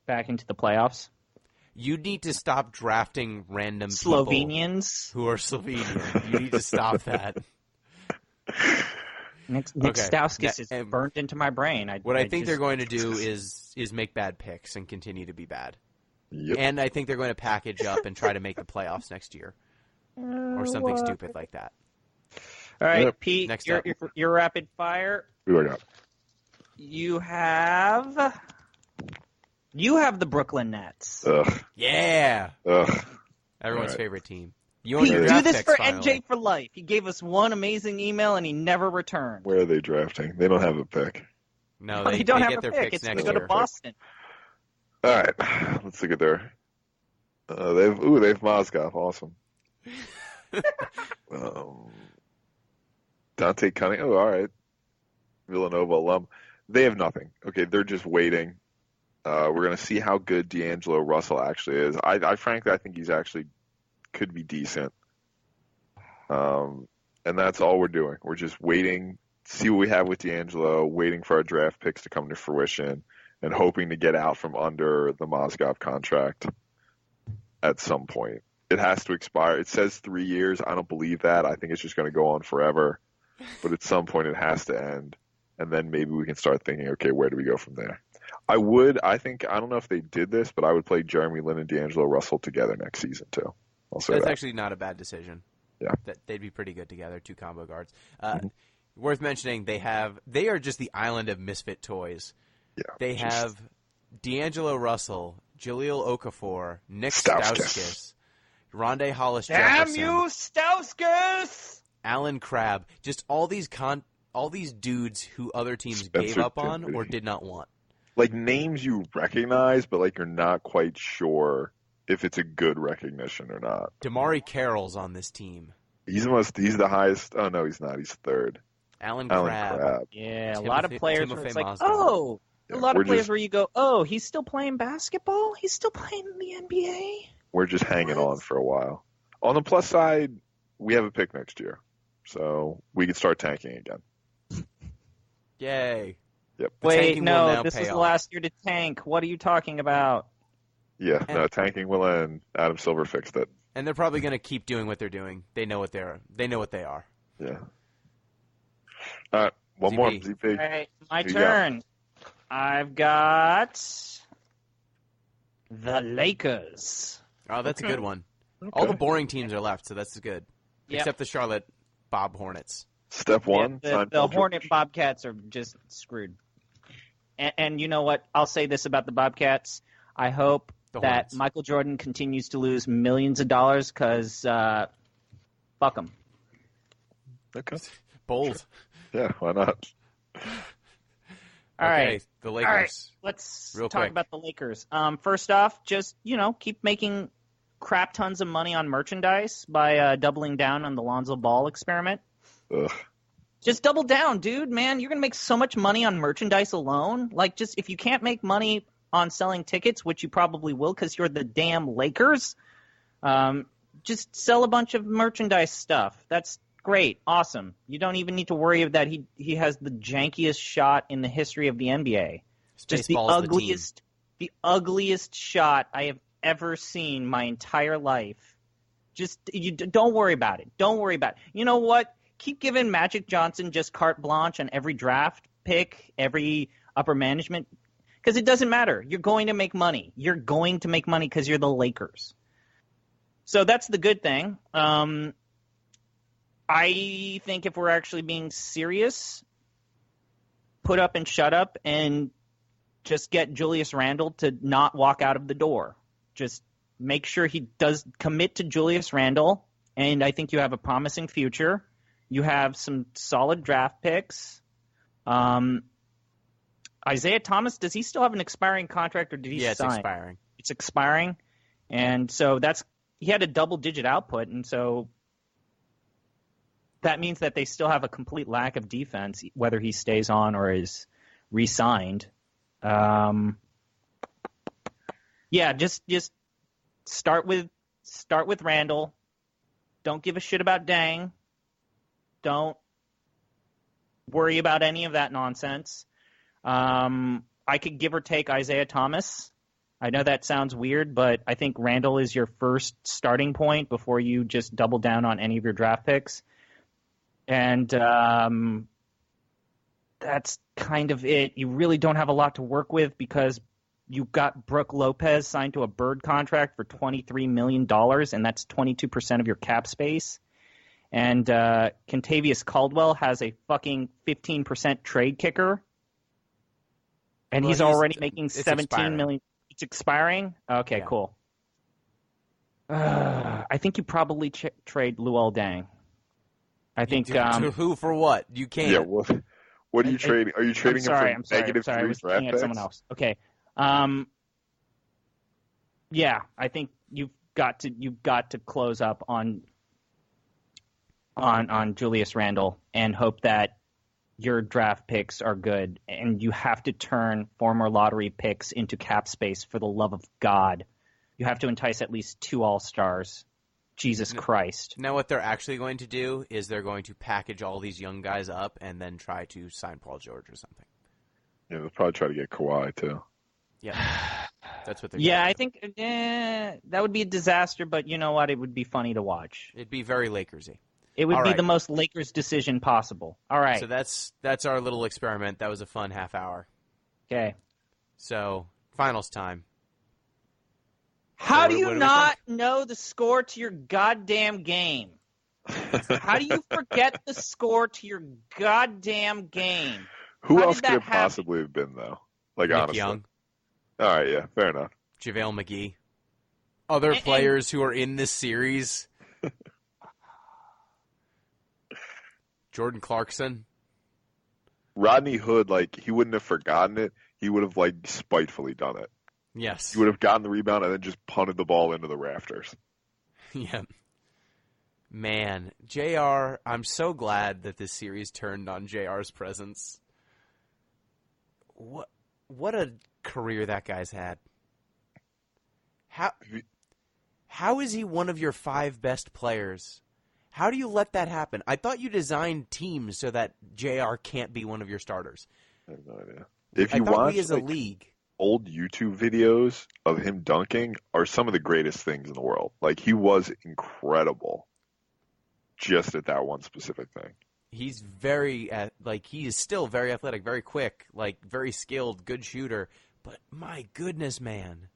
back into the playoffs. You need to stop drafting random Slovenians people who are Slovenian. You need to stop that. Nick Stauskas is burned into my brain. What I think they're going to do is make bad picks and continue to be bad. Yep. And I think they're going to package up and try to make the playoffs next year. Or something stupid like that. All right, Yep. Pete, Next your rapid fire. Who do I got? You have the Brooklyn Nets. Ugh. Yeah. Ugh. Everyone's All right. favorite team. You own Pete, your do draft this picks, for finally. NJ for life. He gave us one amazing email and he never returned. Where are they drafting? They don't have a pick. No, They they don't have get a their pick. picks It's next going to go year. to Boston. All right, let's look at their. They have Mozgov, awesome. Dante Cunningham, all right. Villanova alum. They have nothing. Okay, they're just waiting. We're going to see how good D'Angelo Russell actually is. I frankly think he's actually could be decent. And that's all we're doing. We're just waiting, see what we have with D'Angelo, waiting for our draft picks to come to fruition, and hoping to get out from under the Mozgov contract at some point. It has to expire. It says 3 years. I don't believe that. I think it's just going to go on forever. But at some point it has to end. And then maybe we can start thinking, okay, where do we go from there? I don't know if they did this, but I would play Jeremy Lin and D'Angelo Russell together next season too. I'll say That's that. actually not a bad decision. Yeah. They'd be pretty good together, 2 combo guards. Worth mentioning, they are just the island of misfit toys. Yeah. They have D'Angelo Russell, Jahlil Okafor, Nick Stauskas, Rondae Hollis-Jefferson. Damn you, Stauskas! Alan Crabb. Just all these dudes who other teams Spencer gave up on Dinwiddie. or did not want. Like names you recognize, but like you're not quite sure if it's a good recognition or not. Damari Carroll's on this team. He's the highest. Oh no, he's not. He's third. Alan Alan Crabb. Crabb. Yeah, a lot of players where Timofey it's like, Mozgov. Yeah, a lot we're of players just- where you go, oh, he's still playing basketball? He's still playing in the NBA? We're just hanging on for a while. On the plus side, we have a pick next year, so we can start tanking again. Yay. Yep. The Wait, tanking will no, now this pay is the off. last year to tank. What are you talking about? Yeah. No, tanking will end. Adam Silver fixed it. And they're probably going to keep doing what they're doing. They know what they are. Yeah. All right, one more. ZP. All right, my turn. I've got the Lakers. Oh, that's a good one. Okay. All the boring teams are left, so that's good. Yep. Except the Charlotte Bob Hornets. Step one. The Hornet Bobcats are just screwed. And you know what? I'll say this about the Bobcats. I hope that Hornets. Michael Jordan continues to lose millions of dollars because fuck him. Okay. Bold. Yeah, why not? All right. The Lakers. All right, let's Real talk quick. about the Lakers. First off, just, keep making crap tons of money on merchandise by doubling down on the Lonzo Ball experiment. Ugh. Just double down, dude, man. You're going to make so much money on merchandise alone. Like, just if you can't make money on selling tickets, which you probably will because you're the damn Lakers, just sell a bunch of merchandise stuff. That's great. Awesome. You don't even need to worry that he has the jankiest shot in the history of the NBA. Just the ugliest shot I have ever seen my entire life. Just don't worry about it. Don't worry about it. You know what? Keep giving Magic Johnson just carte blanche on every draft pick, every upper management, because it doesn't matter. You're going to make money. You're going to make money because you're the Lakers. So that's the good thing. I think if we're actually being serious, put up and shut up and just get Julius Randle to not walk out of the door. Just make sure he does commit to Julius Randle, and I think you have a promising future. You have some solid draft picks. Isaiah Thomas, does he still have an expiring contract, or did he sign? It's expiring. It's expiring, and so he had a double-digit output, and so that means that they still have a complete lack of defense, whether he stays on or is re-signed. Just start with Randall. Don't give a shit about Dang. Don't worry about any of that nonsense. I could give or take Isaiah Thomas. I know that sounds weird, but I think Randall is your first starting point before you just double down on any of your draft picks. And that's kind of it. You really don't have a lot to work with because you've got Brooke Lopez signed to a bird contract for $23 million, and that's 22% of your cap space. And Kentavious Caldwell has a fucking 15% trade kicker. And he's already making $17 million. It's expiring? Okay, cool. I think you probably trade Luol Deng. I think to who for what? You can't. Yeah, what are you trading? Are you trading him for negative 3 draft picks? Someone else. Okay. Yeah, I think you've got to close up on Julius Randle and hope that your draft picks are good, and you have to turn former lottery picks into cap space for the love of God. You have to entice at least 2 All-Stars. Jesus Christ. Now what they're actually going to do is they're going to package all these young guys up and then try to sign Paul George or something. Yeah, they'll probably try to get Kawhi, too. Yeah, that's what they're Yeah, doing. I think that would be a disaster, but you know what? It would be funny to watch. It'd be very Lakersy. It would All be right. the most Lakers decision possible. All right. So that's our little experiment. That was a fun half hour. Okay. So, finals time. How So do what you do we not know the score to your goddamn game? How do you forget the score to your goddamn game? Who How else did could that it happen? possibly have been, though? Like, Nick honestly. Young, All right, yeah, fair enough. JaVale McGee. Other players who are in this series. Jordan Clarkson. Rodney Hood, he wouldn't have forgotten it. He would have, spitefully done it. Yes. He would have gotten the rebound and then just punted the ball into the rafters. Yeah. Man, JR, I'm so glad that this series turned on JR's presence. What a career that guy's had. How is he one of your 5 best players? How do you let that happen? I thought you designed teams so that JR can't be one of your starters. I have no idea. I thought we as a league old YouTube videos of him dunking are some of the greatest things in the world. Like, he was incredible just at that one specific thing. He's he is still very athletic, very quick, like very skilled, good shooter. But my goodness, man.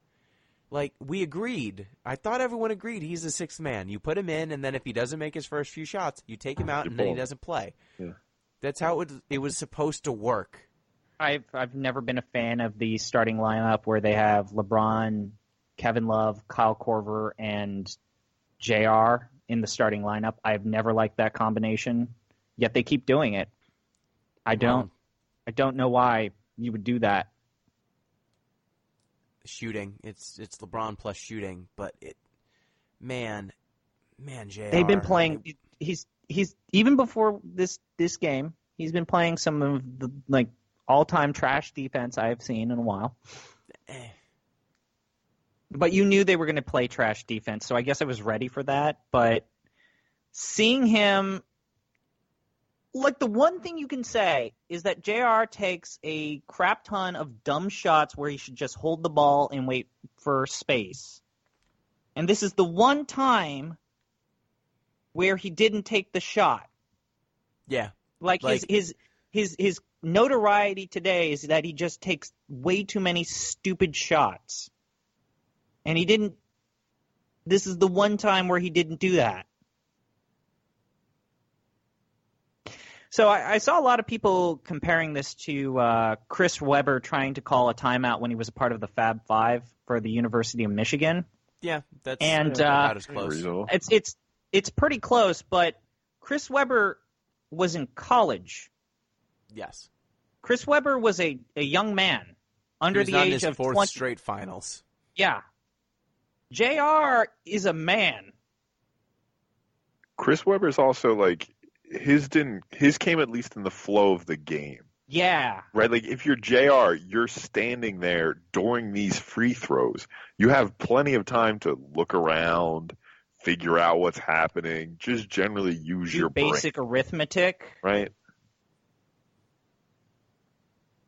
Like, we agreed. I thought everyone agreed he's the sixth man. You put him in, and then if he doesn't make his first few shots, you take him out, and then he doesn't play. Yeah. That's how it was supposed to work. I've never been a fan of the starting lineup where they have LeBron, Kevin Love, Kyle Korver, and JR in the starting lineup. I've never liked that combination, yet they keep doing it. I don't know why you would do that. Shooting. It's LeBron plus shooting, but JR. They've been playing. He's even before this game. He's been playing some of the all-time trash defense I have seen in a while. But you knew they were going to play trash defense, so I guess I was ready for that. But seeing him, the one thing you can say is that JR takes a crap ton of dumb shots where he should just hold the ball and wait for space. And this is the one time where he didn't take the shot. Yeah. His notoriety today is that he just takes way too many stupid shots. And he didn't – this is the one time where he didn't do that. So I saw a lot of people comparing this to Chris Webber trying to call a timeout when he was a part of the Fab Five for the University of Michigan. Yeah, that's about as close. It's pretty close, but Chris Webber was in college. Yes. Chris Webber was a young man under the age of 20. Fourth straight finals. Yeah. JR is a man. Chris Webber's also his came at least in the flow of the game. Yeah. Right? Like, if you're JR, you're standing there during these free throws. You have plenty of time to look around, figure out what's happening, just generally use your basic brain. Arithmetic. Right?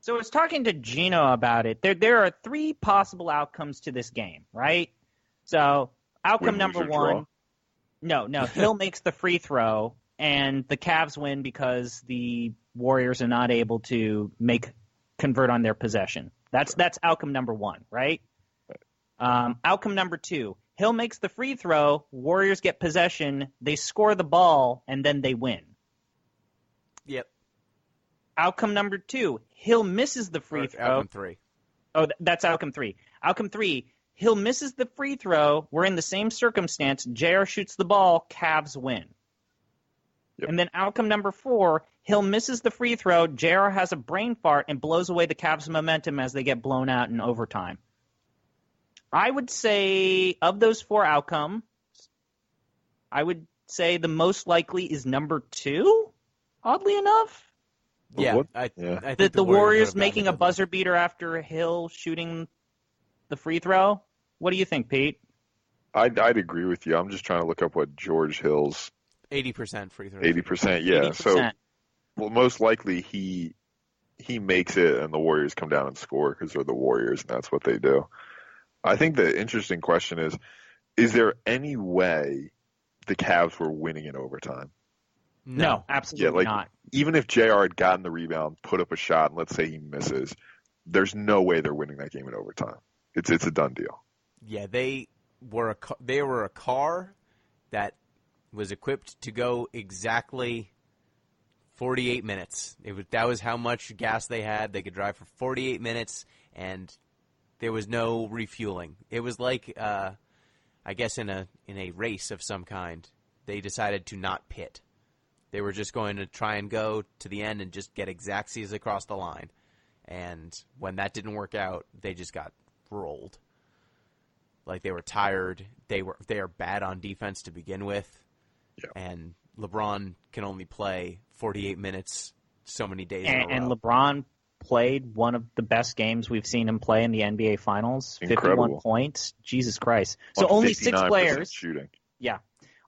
So I was talking to Gino about it. There are three possible outcomes to this game, right? So outcome number one, no, Hill makes the free throw, and the Cavs win because the Warriors are not able to convert on their possession. That's outcome number one, right? Outcome number two, Hill makes the free throw, Warriors get possession, they score the ball, and then they win. Yep. Outcome number two, Hill misses the free throw. Outcome three. Oh, that's outcome three. Outcome three, Hill misses the free throw. We're in the same circumstance. JR shoots the ball. Cavs win. Yep. And then outcome number four, Hill misses the free throw. JR has a brain fart and blows away the Cavs' momentum as they get blown out in overtime. I would say of those four outcomes, I would say the most likely is number two, oddly enough. Yeah, I think the Warriors making a buzzer beater after Hill shooting the free throw. What do you think, Pete? I'd agree with you. I'm just trying to look up what George Hill's 80% free throw. 80%, yeah. 80%. So, most likely he makes it, and the Warriors come down and score because they're the Warriors, and that's what they do. I think the interesting question is there any way the Cavs were winning in overtime? No, absolutely not. Even if JR had gotten the rebound, put up a shot, and let's say he misses, there's no way they're winning that game in overtime. It's a done deal. Yeah, they were a car that was equipped to go exactly 48 minutes. That was how much gas they had. They could drive for 48 minutes, and there was no refueling. It was like, I guess, in a race of some kind. They decided to not pit. They were just going to try and go to the end and just get exactsies across the line. And when that didn't work out, they just got rolled. Like, they were tired. They are bad on defense to begin with. Yeah. And LeBron can only play 48 minutes so many days in a row. And LeBron played one of the best games we've seen him play in the NBA Finals. Incredible. 51 points. Jesus Christ. So only 6 players. Shooting. Yeah.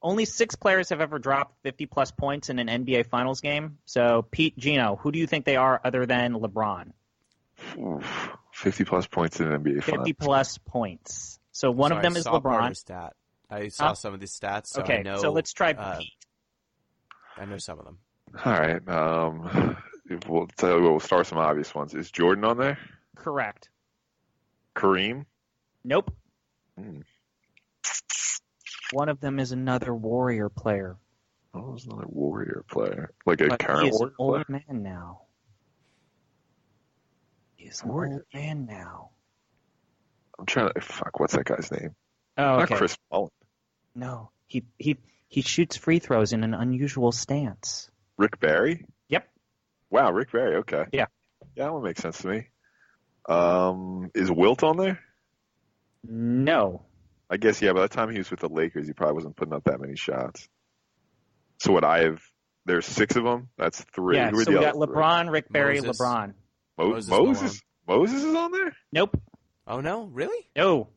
Only 6 players have ever dropped 50-plus points in an NBA Finals game. So, Pete, Gino, who do you think they are other than LeBron? 50-plus points in an NBA Finals. 50-plus points. So one of them is LeBron. Stat. I saw some of these stats, so okay, I know. So let's try Pete. I know some of them. All right. We'll start with some obvious ones. Is Jordan on there? Correct. Kareem? Nope. One of them is another Warrior player. Oh, it's another Warrior player. Like a But current he is Warrior an old player? man now. He's an old man now. I'm trying to... Fuck, what's that guy's name? Oh, okay. Not Chris Mullin. No, he shoots free throws in an unusual stance. Rick Barry? Yep. Wow, Rick Barry, okay. Yeah. Yeah, that one makes sense to me. Is Wilt on there? No. I guess, yeah, by the time he was with the Lakers, he probably wasn't putting up that many shots. So there's 6 of them? That's 3. Yeah, Who are so the we got other 3? LeBron, Rick Barry, Moses. LeBron. Moses? Moses is on there? Nope. Oh no, really? No.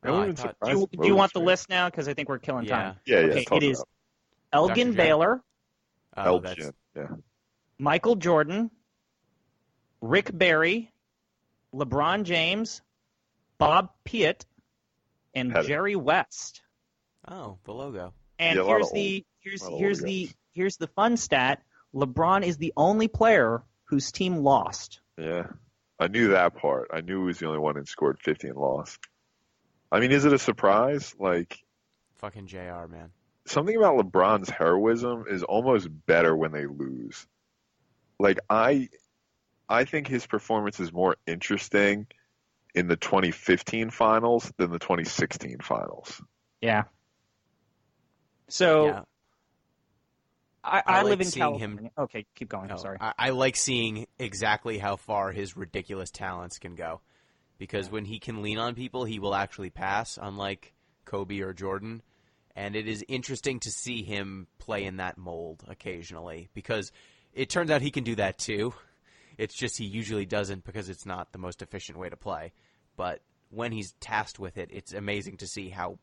I Oh, I wouldn't thought- surprise Do you want the Moses. list now? Because I think we're killing time. Yeah, Okay, talk it is about Elgin Dr. J. Baylor, Oh, Elgin. Yeah. Michael Jordan, Rick Barry, LeBron James, Bob Pitt, and Pettit. Jerry West. Oh, the logo. And Yeah, a lot here's of the old guys. here's the fun stat. LeBron is the only player whose team lost. Yeah. I knew that part. I knew he was the only one who scored 50 and lost. I mean, is it a surprise? Like, Fucking JR, man. something about LeBron's heroism is almost better when they lose. Like, I think his performance is more interesting in the 2015 finals than the 2016 finals. Yeah. So Yeah. I I live like in seeing California. Okay, keep going. No, Sorry. I like seeing exactly how far his ridiculous talents can go. Because when he can lean on people, he will actually pass, unlike Kobe or Jordan. And it is interesting to see him play in that mold occasionally. Because it turns out he can do that too. It's just he usually doesn't because it's not the most efficient way to play. But when he's tasked with it, it's amazing to see how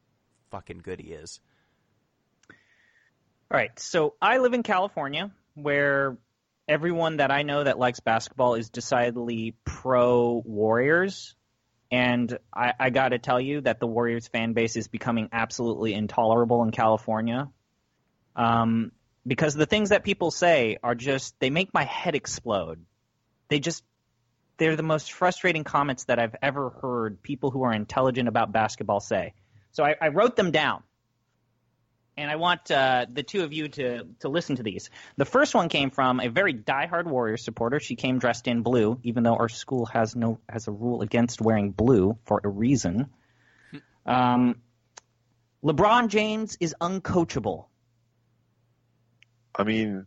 fucking good he is. All right, so I live in California, where everyone that I know that likes basketball is decidedly pro-Warriors, and I got to tell you that the Warriors fan base is becoming absolutely intolerable in California, because the things that people say are just, they make my head explode. They're the most frustrating comments that I've ever heard people who are intelligent about basketball say. So I wrote them down. And I want the two of you to listen to these. The first one came from a very diehard Warriors supporter. She came dressed in blue, even though our school has a rule against wearing blue for a reason. LeBron James is uncoachable. I mean,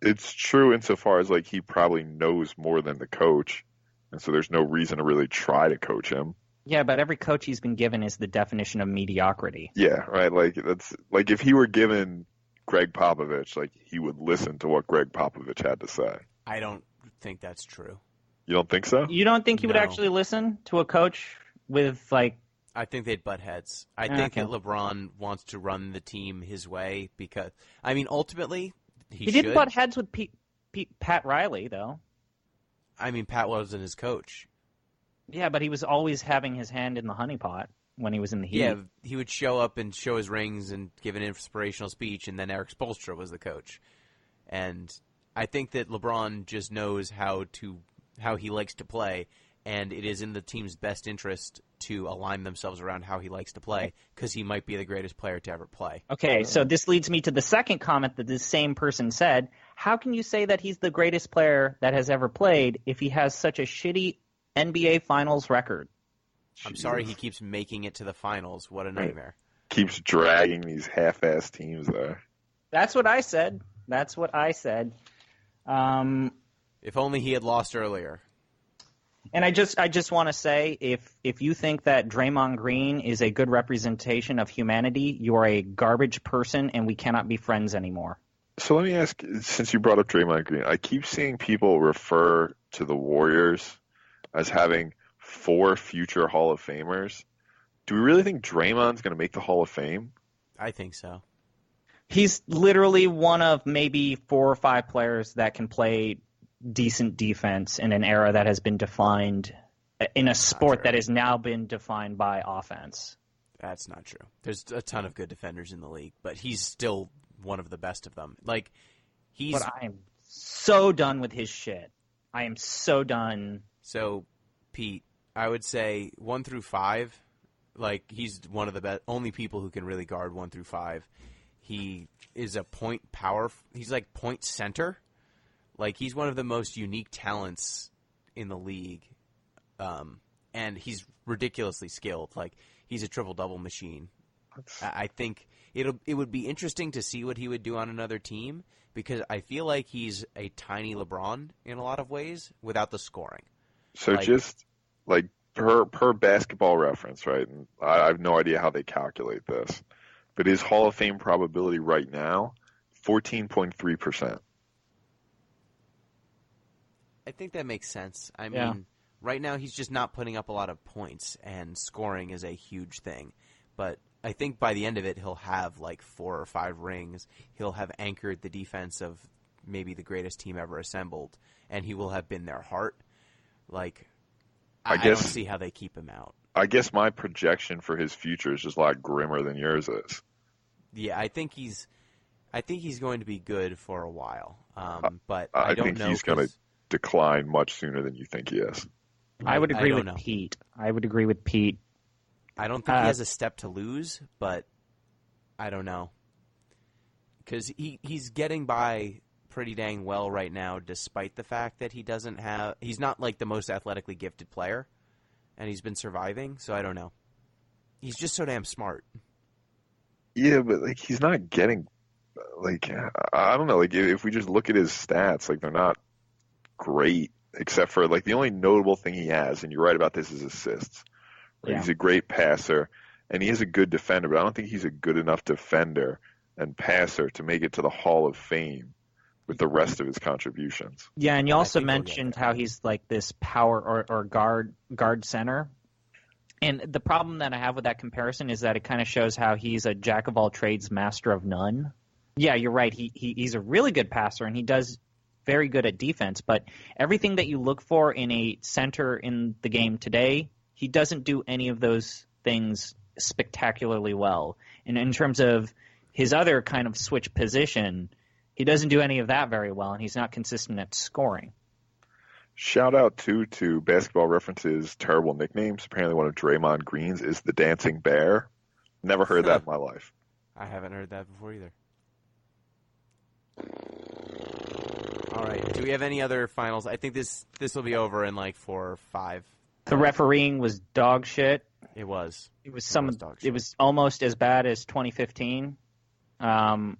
it's true insofar as, like, he probably knows more than the coach, and so there's no reason to really try to coach him. Yeah, but every coach he's been given is the definition of mediocrity. Yeah, right. Like, that's like if he were given Greg Popovich, like, he would listen to what Greg Popovich had to say. I don't think that's true. You don't think so? You don't think he would No. actually listen to a coach with, like... I think they'd butt heads. I think that LeBron wants to run the team his way because, I mean, ultimately, he should. didn't butt heads with Pat Riley, though. I mean, Pat wasn't his coach. Yeah, but he was always having his hand in the honeypot when he was in the Heat. Yeah, he would show up and show his rings and give an inspirational speech, and then Eric Spoelstra was the coach. And I think that LeBron just knows how he likes to play, and it is in the team's best interest to align themselves around how he likes to play, because he might be the greatest player to ever play. Okay, so this leads me to the second comment that this same person said. How can you say that he's the greatest player that has ever played if he has such a shitty NBA Finals record? I'm sorry he keeps making it to the finals. What a nightmare. Keeps dragging these half-ass teams there. That's what I said. If only he had lost earlier. And I just want to say, if you think that Draymond Green is a good representation of humanity, you are a garbage person, and we cannot be friends anymore. So let me ask, since you brought up Draymond Green, I keep seeing people refer to the Warriors as having 4 future Hall of Famers. Do we really think Draymond's going to make the Hall of Fame? I think so. He's literally one of maybe 4 or 5 players that can play decent defense in an era that has been defined in a sport that has now been defined by offense. That's not true. There's a ton of good defenders in the league, but he's still one of the best of them. Like, But I'm so done with his shit. I am so done. So, Pete, I would say 1 through 5. Like, he's one of the only people who can really guard 1 through 5. He is a point power. He's like point center. Like, he's one of the most unique talents in the league. And he's ridiculously skilled. Like, he's a triple-double machine. I think it would be interesting to see what he would do on another team, because I feel like he's a tiny LeBron in a lot of ways without the scoring. So just like per basketball reference, right? And I have no idea how they calculate this, but his Hall of Fame probability right now, 14.3%. I think that makes sense. I mean, right now he's just not putting up a lot of points, and scoring is a huge thing. But I think by the end of it, he'll have like 4 or 5 rings. He'll have anchored the defense of maybe the greatest team ever assembled, and he will have been their heart. Like, I don't see how they keep him out. I guess my projection for his future is just a lot grimmer than yours is. Yeah, I think he's going to be good for a while. But I don't think know. He's going to decline much sooner than you think he is. I would agree with Pete. I would agree with Pete. I don't think he has a step to lose, but I don't know. Because he's getting by pretty dang well right now, despite the fact that he's not like the most athletically gifted player, and he's been surviving, so I don't know. He's just so damn smart. Yeah, but like he's not getting, like, I don't know, like if we just look at his stats, like they're not great, except for like the only notable thing he has, and you're right about this, is assists. Right? Yeah. He's a great passer, and he is a good defender, but I don't think he's a good enough defender and passer to make it to the Hall of Fame with the rest of his contributions. Yeah, and you also mentioned how he's like this power or guard center. And the problem that I have with that comparison is that it kind of shows how he's a jack of all trades, master of none. Yeah, you're right. He's a really good passer, and he does very good at defense. But everything that you look for in a center in the game today, he doesn't do any of those things spectacularly well. And in terms of his other kind of switch position, he doesn't do any of that very well, and he's not consistent at scoring. Shout out to Basketball Reference's terrible nicknames. Apparently one of Draymond Green's is the Dancing Bear. Never heard that in my life. I haven't heard that before either. All right. Do we have any other finals? I think this will be over in like 4 or 5. The refereeing was dog shit. It was. It was almost as bad as 2015. No,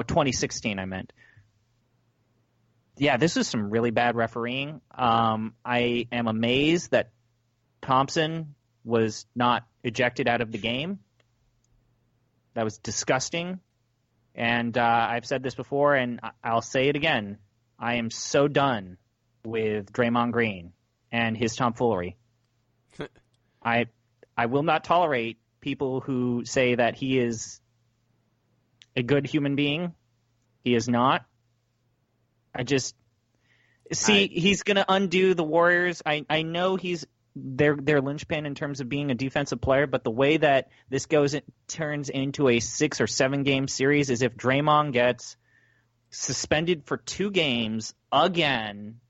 2016 I meant. Yeah, this is some really bad refereeing. I am amazed that Thompson was not ejected out of the game. That was disgusting. And I've said this before, and I'll say it again. I am so done with Draymond Green and his tomfoolery. I will not tolerate people who say that he is a good human being. He is not. He's going to undo the Warriors. I know he's their linchpin in terms of being a defensive player, but the way that this turns into a 6 or 7 game series is if Draymond gets suspended for 2 games again,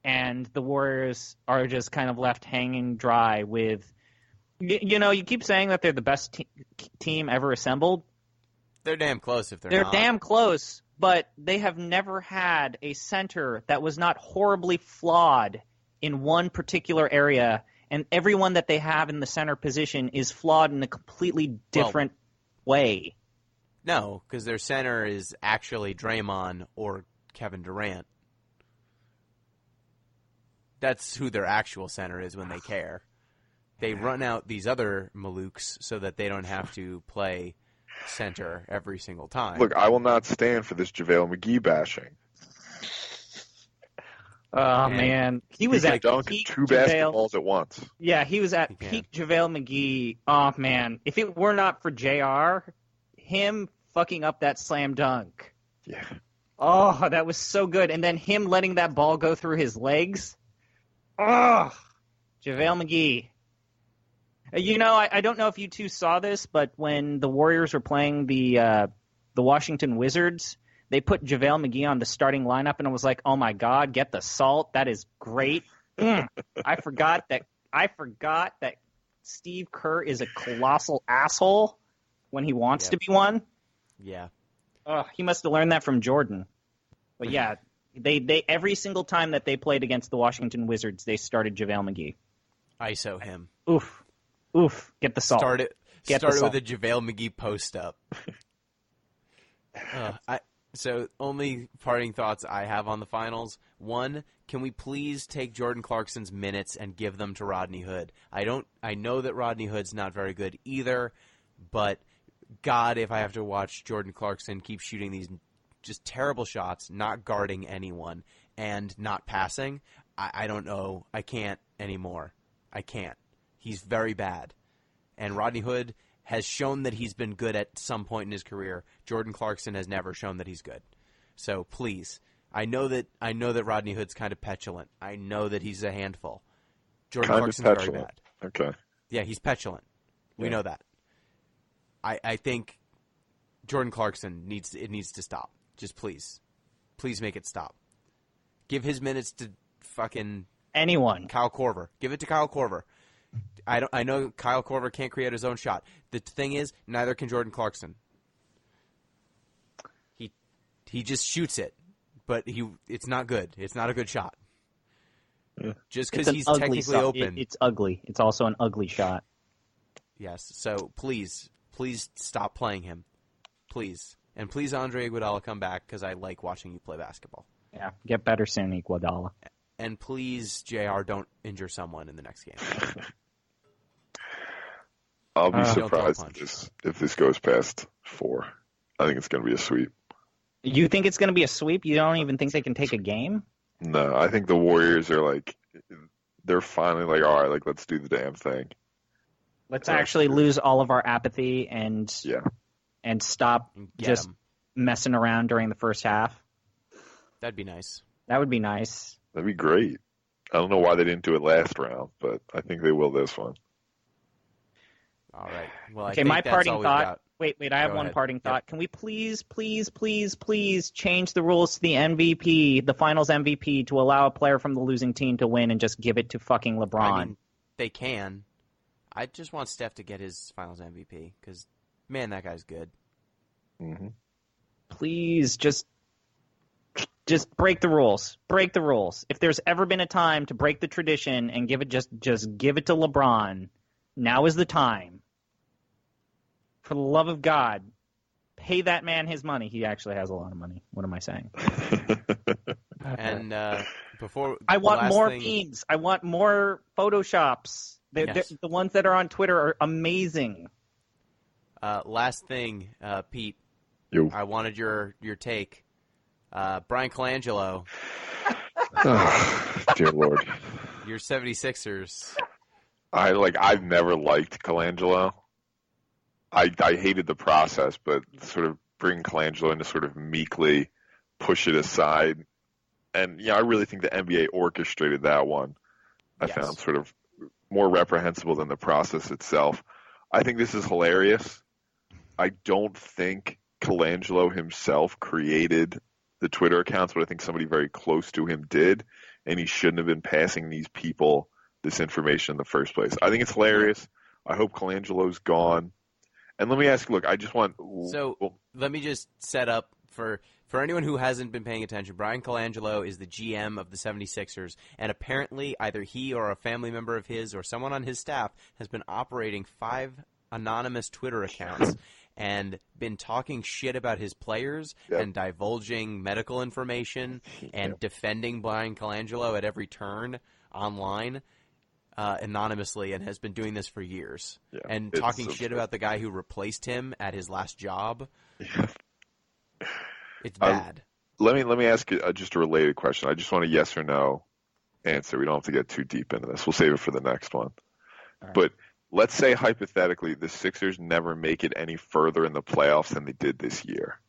and the Warriors are just kind of left hanging dry with, you keep saying that they're the best team ever assembled. They're damn close if they're not. They're damn close. But they have never had a center that was not horribly flawed in one particular area, and everyone that they have in the center position is flawed in a completely different way. No, because their center is actually Draymond or Kevin Durant. That's who their actual center is when they care. They run out these other Maluks so that they don't have to play center every single time. Look, I will not stand for this JaVale McGee bashing. Oh, man. He was at peak 2 basketballs at once. Yeah, he was at peak JaVale McGee. Oh, man. If it were not for JR, him fucking up that slam dunk. Yeah. Oh, that was so good. And then him letting that ball go through his legs. Oh, JaVale McGee. I don't know if you two saw this, but when the Warriors were playing the Washington Wizards, they put JaVale McGee on the starting lineup, and I was like, oh my God, get the salt. That is great. I forgot that Steve Kerr is a colossal asshole when he wants to be one. Yeah. He must have learned that from Jordan. But yeah, they every single time that they played against the Washington Wizards, they started JaVale McGee. ISO him. Oof. Get the salt. Start it with a JaVale McGee post up. So only parting thoughts I have on the finals. One, can we please take Jordan Clarkson's minutes and give them to Rodney Hood? I know that Rodney Hood's not very good either, but God, if I have to watch Jordan Clarkson keep shooting these just terrible shots, not guarding anyone, and not passing, I don't know. I can't anymore. I can't. He's very bad. And Rodney Hood has shown that he's been good at some point in his career. Jordan Clarkson has never shown that he's good. So please, I know that Rodney Hood's kind of petulant. I know that he's a handful. Jordan Clarkson's very bad. Okay. Yeah, he's petulant. We know that. I think Jordan Clarkson needs to stop. Just please make it stop. Give his minutes to fucking anyone. Kyle Korver. Give it to Kyle Korver. I know Kyle Korver can't create his own shot. The thing is, neither can Jordan Clarkson. He just shoots it, but it's not good. It's not a good shot. Yeah. Just because he's technically open. It's ugly. It's also an ugly shot. Yes. So please stop playing him. Please. And please, Andre Iguodala, come back because I like watching you play basketball. Yeah, get better soon, Iguodala. And please, JR, don't injure someone in the next game. I'll be surprised if this goes past 4. I think it's going to be a sweep. You think it's going to be a sweep? You don't even think they can take a game? No, I think the Warriors are they're finally all right, let's do the damn thing. Let's actually lose all of our apathy and stop just messing around during the first half. That'd be nice. That would be nice. That'd be great. I don't know why they didn't do it last round, but I think they will this one. All right. Well, okay, my parting thought. Wait, I have one parting thought. Yep. Can we please change the rules to the MVP, the finals MVP, to allow a player from the losing team to win and just give it to fucking LeBron? I mean, they can. I just want Steph to get his finals MVP because, man, that guy's good. Mm-hmm. Please, just break the rules. Break the rules. If there's ever been a time to break the tradition and give it just give it to LeBron, now is the time. For the love of God, pay that man his money. He actually has a lot of money. What am I saying? And before I want more memes. I want more Photoshops. The ones that are on Twitter are amazing. Last thing, Pete. Yo. I wanted your take. Brian Colangelo. Oh, dear Lord. Your 76ers. I've never liked Colangelo. I hated the process, but sort of bring Colangelo in to sort of meekly push it aside. And, I really think the NBA orchestrated that one. I found sort of more reprehensible than the process itself. I think this is hilarious. I don't think Colangelo himself created the Twitter accounts, but I think somebody very close to him did, and he shouldn't have been passing these people this information in the first place. I think it's hilarious. I hope Colangelo's gone. And let me ask you, look, I just want... So, let me just set up for anyone who hasn't been paying attention. Brian Colangelo is the GM of the 76ers, and apparently either he or a family member of his or someone on his staff has been operating 5 anonymous Twitter accounts and been talking shit about his players and divulging medical information and defending Brian Colangelo at every turn online. Anonymously, and has been doing this for years, and talking shit about the guy who replaced him at his last job. It's bad. Let me ask you just a related question. I just want a yes or no answer. We don't have to get too deep into this. We'll save it for the next one. Right. But let's say hypothetically the Sixers never make it any further in the playoffs than they did this year.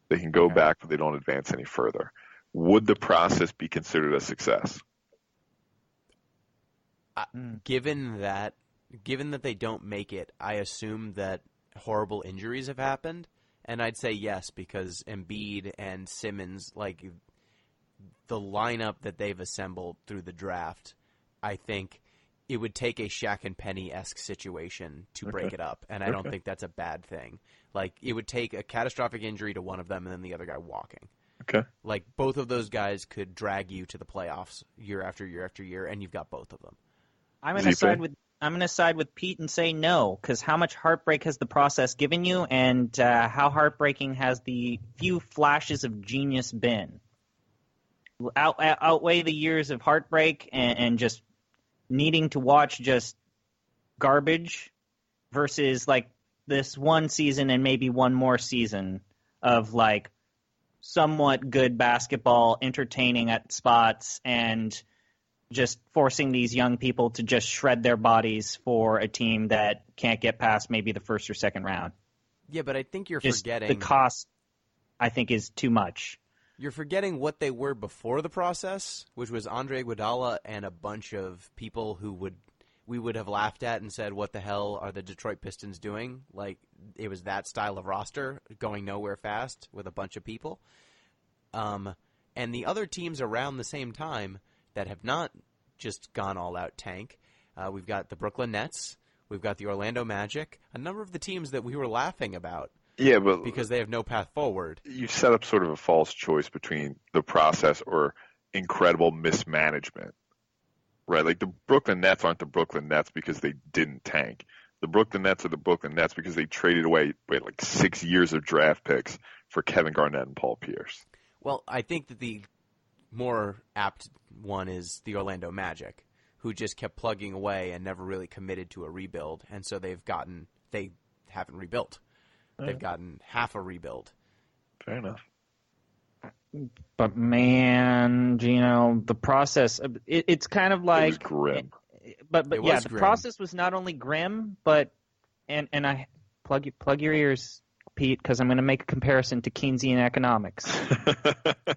They can go Okay. back, but they don't advance any further. Would the process be considered a success? Given that they don't make it, I assume that horrible injuries have happened, and I'd say yes, because Embiid and Simmons, like the lineup that they've assembled through the draft, I think it would take a Shaq and Penny-esque situation to break it up, and I don't think that's a bad thing. Like, it would take a catastrophic injury to one of them and then the other guy walking. Okay. Like, both of those guys could drag you to the playoffs year after year after year, and you've got both of them. I'm going to side with Pete and say no, because how much heartbreak has the process given you, and how heartbreaking has the few flashes of genius been? Outweigh the years of heartbreak and just needing to watch just garbage versus like this one season and maybe one more season of like somewhat good basketball, entertaining at spots, and just forcing these young people to just shred their bodies for a team that can't get past maybe the first or second round. Yeah, but I think you're Just forgetting... the cost, I think, is too much. You're forgetting what they were before the process, which was Andre Iguodala and a bunch of people who we would have laughed at and said, what the hell are the Detroit Pistons doing? Like, it was that style of roster, going nowhere fast with a bunch of people. And the other teams around the same time that have not just gone all-out tank, we've got the Brooklyn Nets, we've got the Orlando Magic, a number of the teams that we were laughing about. Yeah, but because they have no path forward. You set up sort of a false choice between the process or incredible mismanagement, right? Like the Brooklyn Nets aren't the Brooklyn Nets because they didn't tank. The Brooklyn Nets are the Brooklyn Nets because they traded away like 6 years of draft picks for Kevin Garnett and Paul Pierce. Well, I think that the more apt one is the Orlando Magic, who just kept plugging away and never really committed to a rebuild, and so they haven't rebuilt. They've gotten half a rebuild. Fair enough. But man, Gino, the process, it's kind of like... It was grim. But it yeah, was the grim. process was not only grim, but... And I plug your ears, Pete, because I'm going to make a comparison to Keynesian economics.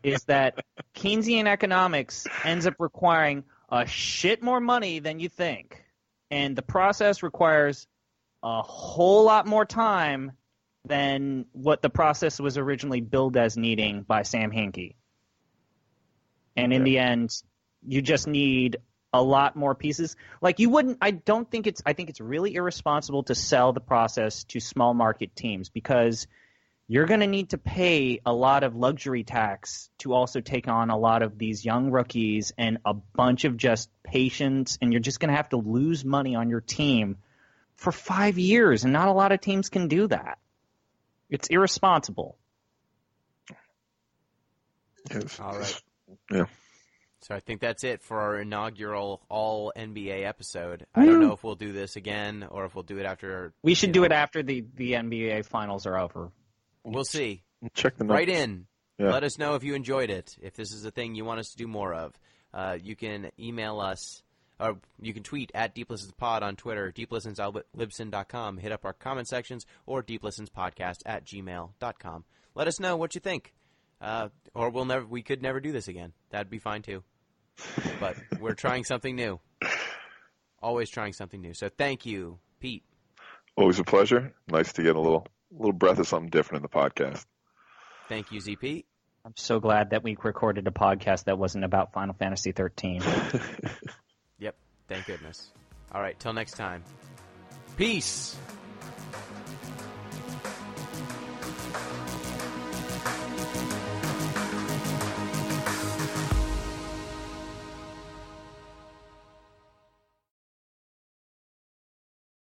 Is that Keynesian economics ends up requiring a shit more money than you think. And the process requires a whole lot more time than what the process was originally billed as needing by Sam Hinkie. And in the end, you just need a lot more pieces. Like I think it's really irresponsible to sell the process to small market teams because you're going to need to pay a lot of luxury tax to also take on a lot of these young rookies and a bunch of just patience, and you're just going to have to lose money on your team for 5 years, and not a lot of teams can do that. It's irresponsible. Yes. All right. Yeah. So I think that's it for our inaugural all NBA episode. I don't know if we'll do this again or if we'll do it after. We should do it after the NBA finals are over. We'll see. Check the notes. Write in. Yeah. Let us know if you enjoyed it, if this is a thing you want us to do more of. You can email us, or you can tweet at DeepListensPod on Twitter, deeplistens@libsyn.com. Hit up our comment sections, or deeplistenspodcast@gmail.com. Let us know what you think. Or we could never do this again. That'd be fine too. But we're trying something new. Always trying something new. So thank you, Pete. Always a pleasure. Nice to get a little breath of something different in the podcast. Thank you, ZP. I'm so glad that we recorded a podcast that wasn't about Final Fantasy 13. Yep, thank goodness. All right, till next time. Peace.